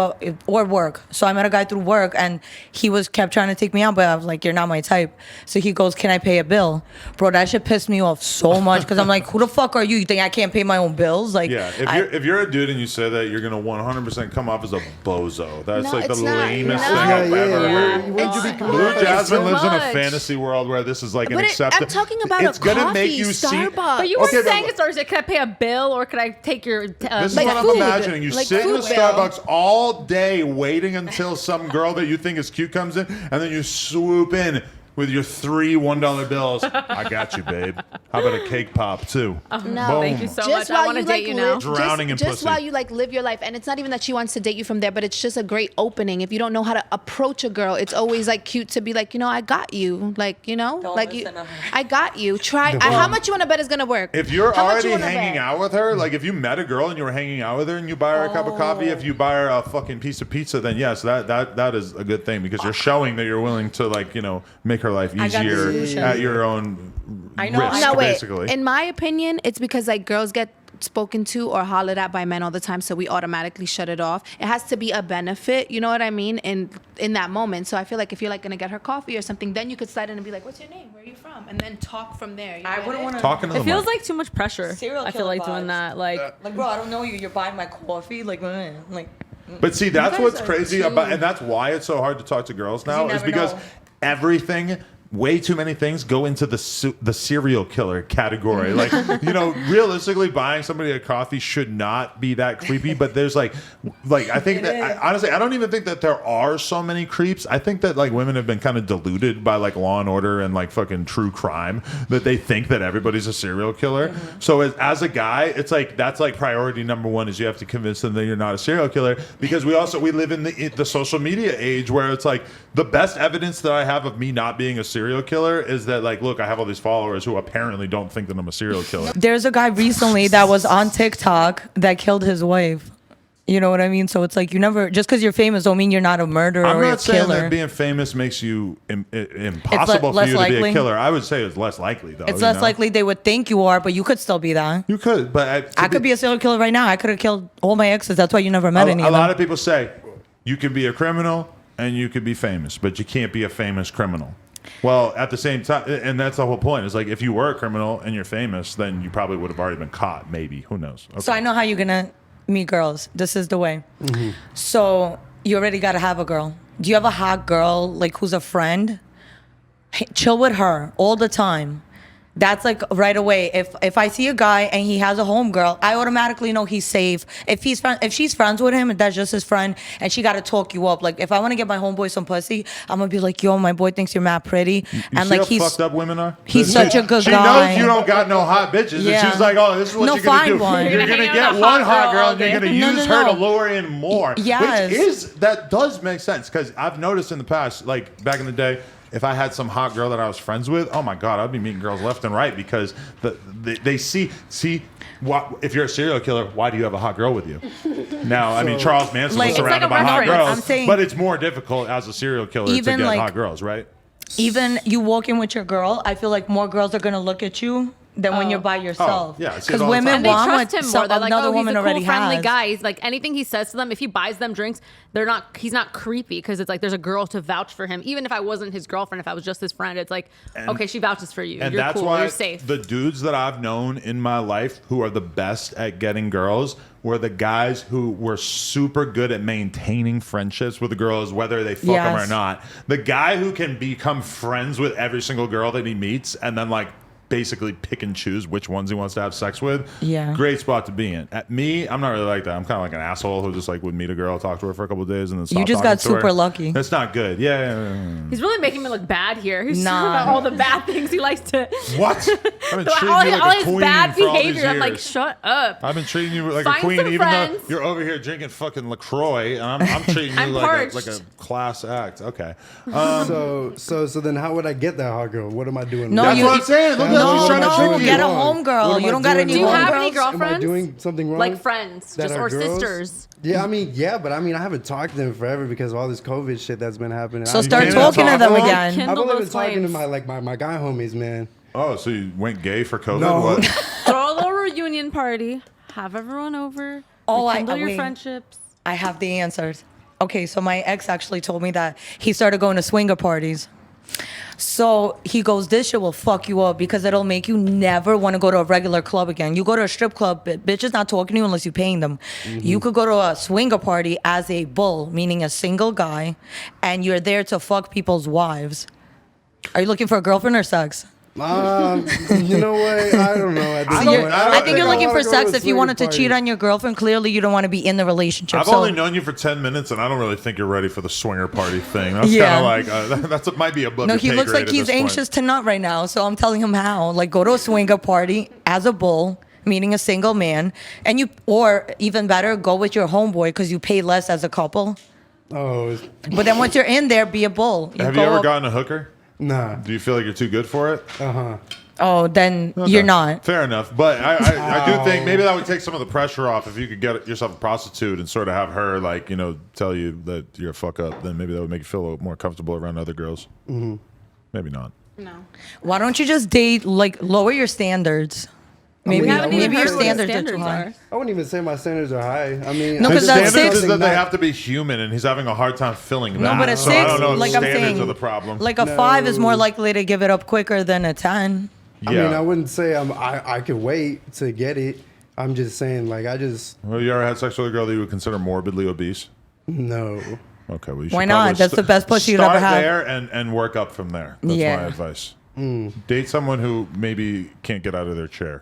or work. So I met a guy through work, and he kept trying to take me out, but I was like, "You're not my type." So he goes, "Can I pay a bill, bro?" That shit pissed me off so much because I'm like, "Who the fuck are you? You think I can't pay my own bills?" Like, Yeah, if you're a dude and you say that, you're gonna 100% come off as a bozo. That's No, like the it's not. lamest No. thing Yeah, I've yeah. ever heard. Where'd you be coming Blue up? Jasmine too lives in a much. fantasy world where this is like an But accepted. I'm talking about it's a gonna coffee, make you see. Starbucks. But you were Okay, but saying look- it's always like, can I pay a bill or could I take your? This is Like what I'm food. imagining. You Like sit in a food bill. Starbucks all day waiting until some girl that you think is cute comes in, and then you swoop in with your three $1 bills. I got you, babe. How about a cake pop too? No, Boom. Thank you so much. I want to date you now. Drowning in just pussy. while you like live your life, and it's not even that she wants to date you from there, but it's just a great opening. If you don't know how to approach a girl, it's always like cute to be like, I got you, like Don't like you, listen to her. I got you. Try. How much you want to bet is gonna work? If you're How much already you wanna hanging bet? out with her, like if you met a girl and you were hanging out with her and you buy her a cup of coffee, if you buy her a fucking piece of pizza, then yes, that is a good thing because you're showing that you're willing to make her life I got the easier solution. at your own I know, risk, I No, know. wait. basically. In my opinion, it's because like girls get spoken to or hollered at by men all the time, so we automatically shut it off. It has to be a benefit, you know what I mean, in that moment. So I feel like if you're like gonna get her coffee or something, then you could slide in and be like, "What's your name? Where are you from?" And then talk from there. You I get wouldn't it? want to. Talking to It the feels mic. like too much pressure. Serial I feel killer like doing vibes. that. Like, Like, bro, I don't know you. You're buying my coffee. Like. But see, that's guys what's are crazy too- about, and that's why it's so hard to talk to girls now, you is never because know. everything, way too many things go into the serial killer category. Like, realistically, buying somebody a coffee should not be that creepy. But there's like I think that honestly, I don't even think that there are so many creeps. I think that like women have been kind of deluded by like Law and Order and like fucking true crime that they think that everybody's a serial killer. Mm-hmm. So as a guy, it's like that's like priority number one is you have to convince them that you're not a serial killer because we live in the social media age where it's like the best evidence that I have of me not being a serial killer is that like, look, I have all these followers who apparently don't think that I'm a serial killer. There's a guy recently that was on TikTok that killed his wife. You know what I mean? So it's like you never, just because you're famous don't mean you're not a murderer I'm or a not saying killer. that being famous makes you impossible for less you to be a likely. killer. I would say it's less likely, though. It's less likely they would think you are, but you could still be that. You could, but I could be a serial killer right now. I could have killed all my exes. That's why you never met any a of them. lot of people say you can be a criminal and you could be famous, but you can't be a famous criminal. Well, at the same time, and that's the whole point. Is like if you were a criminal and you're famous, then you probably would have already been caught. Maybe, who knows? Okay. So I know how you're gonna meet girls. This is the way. So you already gotta have a girl. Do you have a hot girl like who's a friend? Hey, chill with her all the time. That's like right away. If I see a guy and he has a homegirl, I automatically know he's safe. If she's friends with him and that's just his friend, and she got to talk you up. Like if I want to get my homeboy some pussy, I'm gonna be like, yo, my boy thinks you're mad pretty, You and see like how fucked up women are. he's such a good she guy. knows you don't got no hot bitches, Yeah. and she's like, oh, this is what No, you're gonna find do. one. You're You're gonna gonna hang get out with a one hot hot girl girl, all and you're day. gonna No, use no, her no. to lure in more. Yes. That does make sense because I've noticed in the past, like back in the day. If I had some hot girl that I was friends with, oh my God, I'd be meeting girls left and right because they see what if you're a serial killer, why do you have a hot girl with you? Now, I mean, Charles Manson Like, was it's like surrounded a by hot reference. girls, I'm saying- but it's more difficult as a serial killer to Even, get like- hot girls, right? Even you walk in with your girl, I feel like more girls are gonna look at you than when you're by yourself. yeah, I see it because all the time. women And they want trust what him more. They're like, another oh, he's woman a cool, already friendly has. guy. He's like anything he says to them. If he buys them drinks, he's not creepy because it's like there's a girl to vouch for him. Even if I wasn't his girlfriend, if I was just his friend, it's like, okay, she vouches for you. And You're that's cool. why You're safe. the dudes that I've known in my life who are the best at getting girls were the guys who were super good at maintaining friendships with the girls, whether they fuck them or Yes. not. The guy who can become friends with every single girl that he meets and then like basically pick and choose which ones he wants to have sex with. Yeah. Great spot to be in. At me, I'm not really like that. I'm kind of like an asshole who just like would meet a girl, talk to her for a couple of days, and then stop You just talking got to her. super lucky. That's not good. Yeah. He's really making me look bad here. He's Nah. talking about all the bad things he likes to. What? I've been treating all you all like a his queen bad for all these behavior. I'm like, years. shut up. I've been treating you like Find a queen, some even friends. though you're over here drinking fucking LaCroix, and I'm treating you I'm like a parched. class act. Okay. So then how would I get that hot girl? What am I doing? No, wrong? That's you- what I'm saying. Look, No, he's trying to no, trick you. get a wrong? homegirl. What am You I don't got doing any Do you wrong? have any homegirls? girlfriends? Am I doing something wrong? Like friends, That just are or girls? sisters. Yeah, I mean, yeah, but I mean, I haven't talked to them forever because of all this COVID shit that's been happening. So I start can't talking to talk them to 'em? again. I've Kindle only been those talking to flames. my guy homies, man. Oh, so you went gay for COVID? No. What? Throw a little reunion party. Have everyone over. Oh, rekindle your wait. friendships. I have the answers. Okay, so my ex actually told me that he started going to swinger parties. So he goes, this shit will fuck you up because it'll make you never want to go to a regular club again. You go to a strip club, bitch is not talking to you unless you're paying them. You could go to a swinger party as a bull, meaning a single guy, and you're there to fuck people's wives. Are you looking for a girlfriend or sex? You know what? I don't know. At this So point. you're- I think you're I looking wanna for go sex to a if you wanted to swinger cheat party. on your girlfriend. Clearly, you don't want to be in the relationship. I've So- only known you for 10 minutes, and I don't really think you're ready for the swinger party thing. That's Yeah. kind of like, that's might be above No, your he pay looks grade like at he's this point. anxious to nut right now. So I'm telling him how. Like, go to a swinger party as a bull, meaning a single man, and or even better, go with your homeboy because you pay less as a couple. Oh, But then once you're in there, be a bull. Have go you ever up- gotten a hooker? nah. Do you feel like you're too good for it? Oh, then Okay. you're not. Fair enough. But I do think maybe that would take some of the pressure off if you could get yourself a prostitute and sort of have her, like, you know, tell you that you're a fuck up. Then maybe that would make you feel a little more comfortable around other girls. Mm-hmm. Maybe not. No. Why don't you just date, like, lower your standards? Maybe, We haven't even maybe your heard what his standards are too high. I wouldn't even say my standards are high. I mean, No, I because His just that's want standards six. is something that they not- have to be human, and he's having a hard time filling that. No, but a so 6, I don't know if like I'm standards saying, are the problem. like a 5 is No. more likely to give it up quicker than a 10. yeah. I mean, I wouldn't say I could wait to get it. I'm just saying, like, Well, you ever had sex with a girl that you would consider morbidly obese? no. Okay, well, you should Why not? probably That's the best pussy you'd ever start have. there and work up from there. That's Yeah. my advice. Date someone who maybe can't get out of their chair.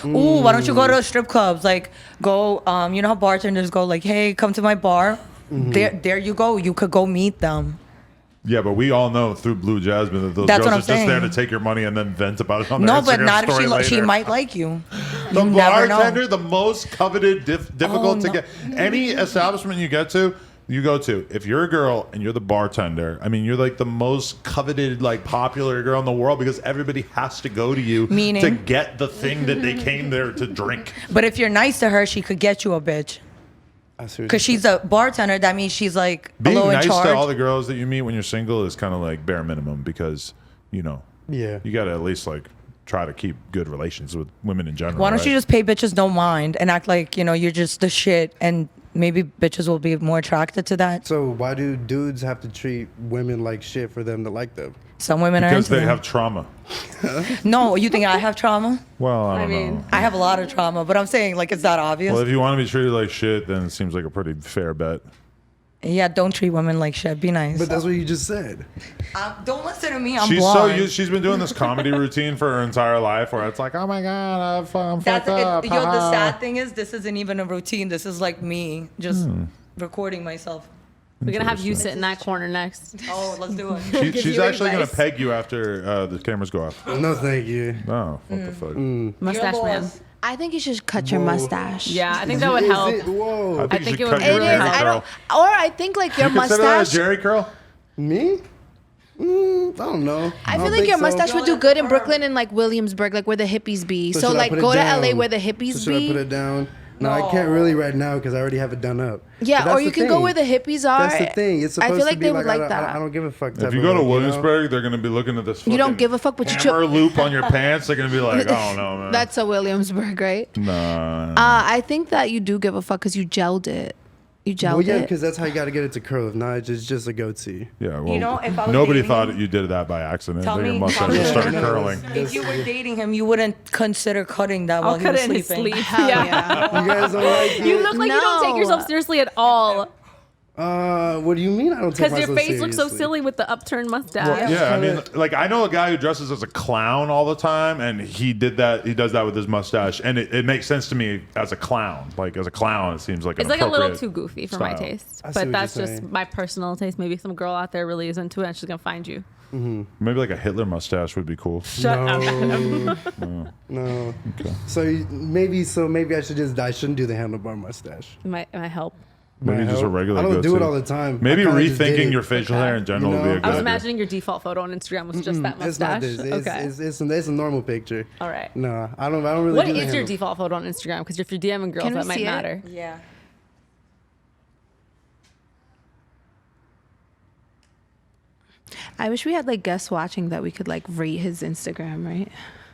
Ooh, why don't you go to strip clubs? Like, go, you know how bartenders go, like, hey, come to my bar? There you go. You could go meet them. Yeah, but we all know through Blu Jasmine that those That's girls what are I'm just there saying. to take your money and then vent about it on their No, Instagram but not if story she later. might like you. The You never know. bartender, the most coveted, difficult to no. get. Any establishment you go to, if you're a girl and you're the bartender, I mean, you're like the most coveted, like popular girl in the world because everybody has to go to you Meaning? to get the thing that they came there to drink. But if you're nice to her, she could get you a bitch. Because she's a bartender, that means she's like Being a little nice in charge. to all the girls that you meet when you're single is kind of like bare minimum because, you got to at least like try to keep good relations with women in general. Why don't right? you just pay bitches no mind and act like, you're just the shit, and maybe bitches will be more attracted to that. So why do dudes have to treat women like shit for them to like them? Some women are Because into they that. have trauma. No, you think I have trauma? Well, I don't mean- know. I have a lot of trauma, but I'm saying like it's that obvious. Well, if you want to be treated like shit, then it seems like a pretty fair bet. Yeah, don't treat women like shit. Be nice. But that's what you just said. Don't listen to me. I'm She's blind. so used. She's been doing this comedy routine for her entire life, where it's like, oh my god, I'm That's fucked up. the haha." sad thing is this isn't even a routine. This is like me just recording myself. We're gonna have you sit in that corner next. Oh, let's do it. She's you actually gonna advice. peg you after the cameras go off. No, thank you. Oh, what the fuck? Mustache Your man. boss. I think you should cut your Whoa. mustache. Yeah, I think that would Is help. it? Whoa. I think think you it should would cut your be It is. Jerry I curl. don't. Or I think like your You consider that a mustache. Jerry curl? Me? I don't know. I feel don't like think your so. mustache would do good in Brooklyn and like Williamsburg, like where the hippies be. So should I like put it go to down? LA where the So hippies should I put be. it down? No, I can't really right now because I already have it done up. But Yeah, that's or you the can go thing. where the hippies are. That's the thing. It's supposed I feel to like be they would I like don't- that. I don't give a fuck. Type If you of go to look, Williamsburg, they're gonna be looking at this. You don't fucking give a fuck, but you hammer loop on your pants. They're gonna be like, oh no, man. That's a Williamsburg, right? nah. I think that you do give a fuck because you gelled it. You gelled Well, yeah, it. because that's how you got to get it to curl. If not, it's just a goatee. Yeah, well, know, if I was nobody dating thought him- you did that by accident. Tell Like your me- mustache tell me- just started Yeah, curling. If you were dating him, you wouldn't consider cutting that while I'll he cut was it in his sleeping. sleep. Hell Yeah. yeah. You guys don't like it? You look like you don't take No. yourself seriously at all. What do you mean I don't take Because myself your face looks so seriously? silly with the upturned mustache. Yeah, I mean, like I know a guy who dresses as a clown all the time, and he did that. He does that with his mustache, and it makes sense to me as a clown. Like as a clown, it seems like It's an like a little appropriate too goofy for my style. taste. I see But what that's you're just saying. my personal taste. Maybe some girl out there really is into it and she's going to find you. Maybe like a Hitler mustache would be cool. Shut up. No. Maybe I shouldn't do the handlebar mustache. Might help. Maybe just a regular. I don't do it goatee. all the time. Maybe I kinda just did rethinking it. your facial hair in general You would be a know? good I was idea. imagining your default photo on Instagram was just that It's not mustache. this. Okay. It's a normal picture. All right. No, I don't really. What do the is your handle- default photo on Instagram? Because if you're DMing girls, Can we that might see it? matter. Yeah. I wish we had like guests watching that we could like rate his Instagram, right?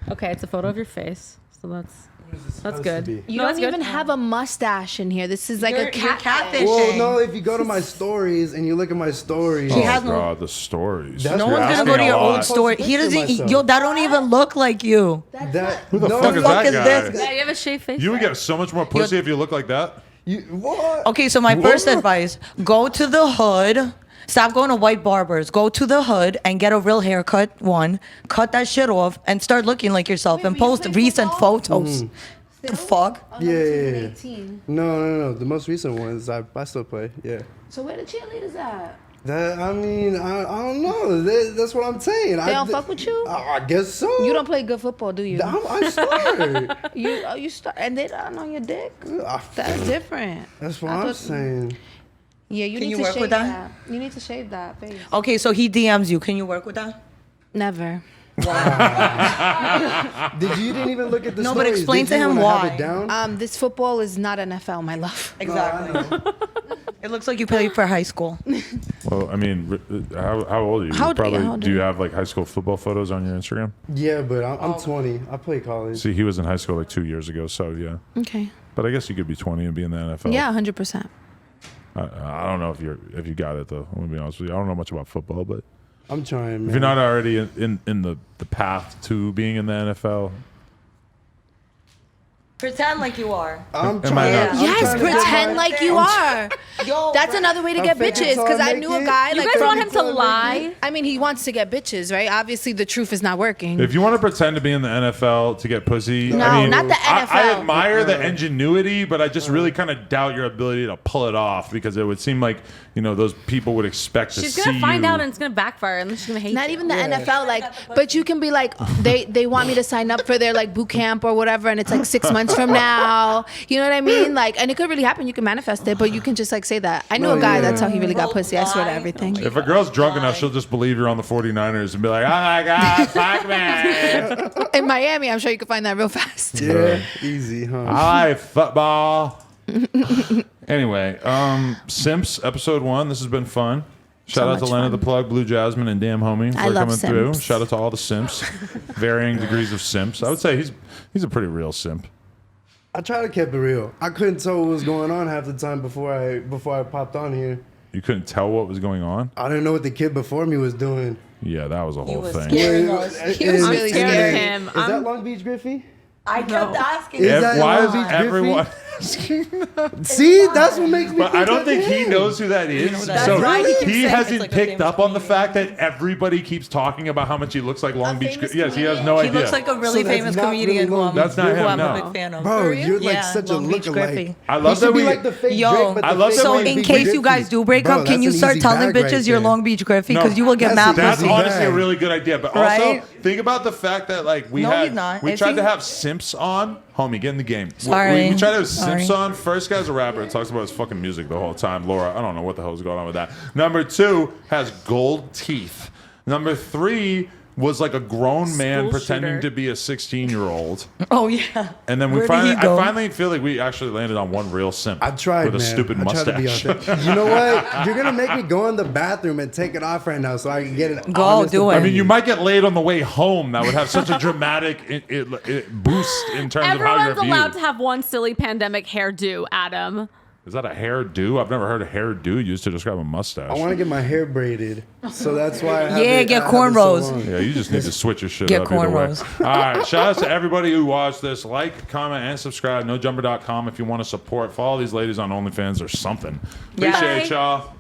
Okay, it's a photo of your face. So that's supposed to good. be? You No, don't that's good. even have a mustache in here. This is like You're a cat. catfishing. Well, no, if you go to my stories and you look at my stories, Oh has no- God, the stories. That's No You're one's gonna asking go to a your lot. old story. He Picture doesn't. myself. Yo, that don't even look like you. that Who the no, fuck is fuck that is guy? this? Yeah, you have a shaved face. You would get so much more pussy if you look like that. What? Okay, so my first advice: go to the hood. Stop going to white barbers. Go to the hood and get a real haircut. Cut that shit off and start looking like yourself and but you post play recent football? photos. The fuck? Yeah. No. The most recent ones, I still play. Yeah. So where the cheerleaders at? I don't know. That's what I'm saying. They don't fuck with you? I guess so. You don't play good football, do you? I'm sorry. You start and they don't on your dick. That's different. That's what I I'm thought- saying. Yeah, you Can need you to work shave with that? You need to shave that face. Okay, so he DMs you. Can you work with that? Never. You didn't even look at the No, but stories. explain Did to you him wanna have why. it down? This football is not NFL, my love. Exactly. It looks like you played for high school. Well, I mean, how old are you? How old are you? How old Do are you you? have like high school football photos on your Instagram? Yeah, but I'm 20. I play college. See, he was in high school like 2 years ago, so yeah. Okay. But I guess you could be 20 and be in the NFL. Yeah, 100%. I don't know if you got it though. I'm gonna be honest with you. I don't know much about football, but I'm trying, man. if you're not already in the path to being in the NFL, Pretend like you are. I'm Am I trying. not- I'm Yes, trying to get pretend my- like you are. Yo, That's another way to I'm get faking bitches. till Because I I make knew a it. guy You like guys from- want him to lie? I mean, he wants to get bitches, right? Obviously, the truth is not working. if you want to pretend to be in the NFL to get pussy, No, I mean, not the I NFL. admire the ingenuity, but I just really kind of doubt your ability to pull it off because it would seem like those people would expect to She's see gonna find you. out and it's gonna backfire and then she's gonna hate Not you. even the NFL, like, but you can be like, they want me to sign up for their like boot camp or whatever, and it's like 6 months from now. You know what I mean? Like, and it could really happen. You can manifest it, but you can just like say that. I knew a guy. yeah. That's how he really got pussy. I swear to everything. If a girl's drunk enough, she'll just believe you're on the 49ers and be like, "Oh my god, fuck me! In Miami, I'm sure you could find that real fast. Yeah, easy, huh? I like football." Anyway, Simps episode 1. This has been fun. Shout out to much Lena fun. the Plug, Blu Jasmine, and DamnHomie I for love coming through. simps. Shout out to all the simps, varying degrees of simps. I would say he's a pretty real simp. I try to keep it real. I couldn't tell what was going on half the time before I popped on here. You couldn't tell what was going on. I didn't know what the kid before me was doing. Yeah, that was a whole was thing. scaring us. He was Is- really is scared scary. of him. Is that Long Beach Griffey? I kept asking. Is him. that Why Long is Beach Griffey? everyone? See, that's what makes me. But I don't that's think he him. knows who that is. That's So right, he keeps he saying it's hasn't like a picked famous up on the comedian. fact that everybody keeps talking about how much he looks like Long Beach. famous Yes, he has no He idea. looks like a really So that's famous not comedian really who Long I'm, That's not who him, I'm no. a big fan of. Bro, you're like Yeah, such a Long Beach lookalike. Griffey. I He love should that be we. like the fake Yo, Drake, but I the love fake that So we- Long in Beach case you Griffey. guys do break Bro, up, can that's you an start easy telling bag right bitches you're there. Long Beach Griffey? No, Because you will get that's mad a- That's Easy pussy. honestly a bag. really good idea. But also Right? think about the fact that like we No, had he's not. we Is tried he? to have simps on. Homie, get in the game. Sorry. We tried to have simps Sorry. on. First guy's a rapper. It talks about his fucking music the whole time. Laura, I don't know what the hell's going on with that. Number 2 has gold teeth. Number 3 was like a grown man School pretending shooter. to be a 16-year-old. Oh yeah. And then we Where did finally, he go? I finally feel like we actually landed on one real simp. I tried, with a man. stupid I tried to be mustache. authentic. You know what? You're gonna make me go in the bathroom and take it off right now so I can get it. Go, honest do it. I opinion. mean, you might get laid on the way home. That would have such a dramatic boost in terms of how Everyone's you're allowed viewed. to have one silly pandemic hairdo, Adam. Is that a hairdo? I've never heard a hairdo used to describe a mustache. I want to get my hair braided, so that's why. I have Yeah, it, get I have it so cornrows. long. Yeah, you just need to switch your shit Get up either way. cornrows. All right, shout out to everybody who watched this. Like, comment, and subscribe. NoJumper.com if you want to support. Follow these ladies on OnlyFans or something. Yeah. Appreciate Bye. y'all.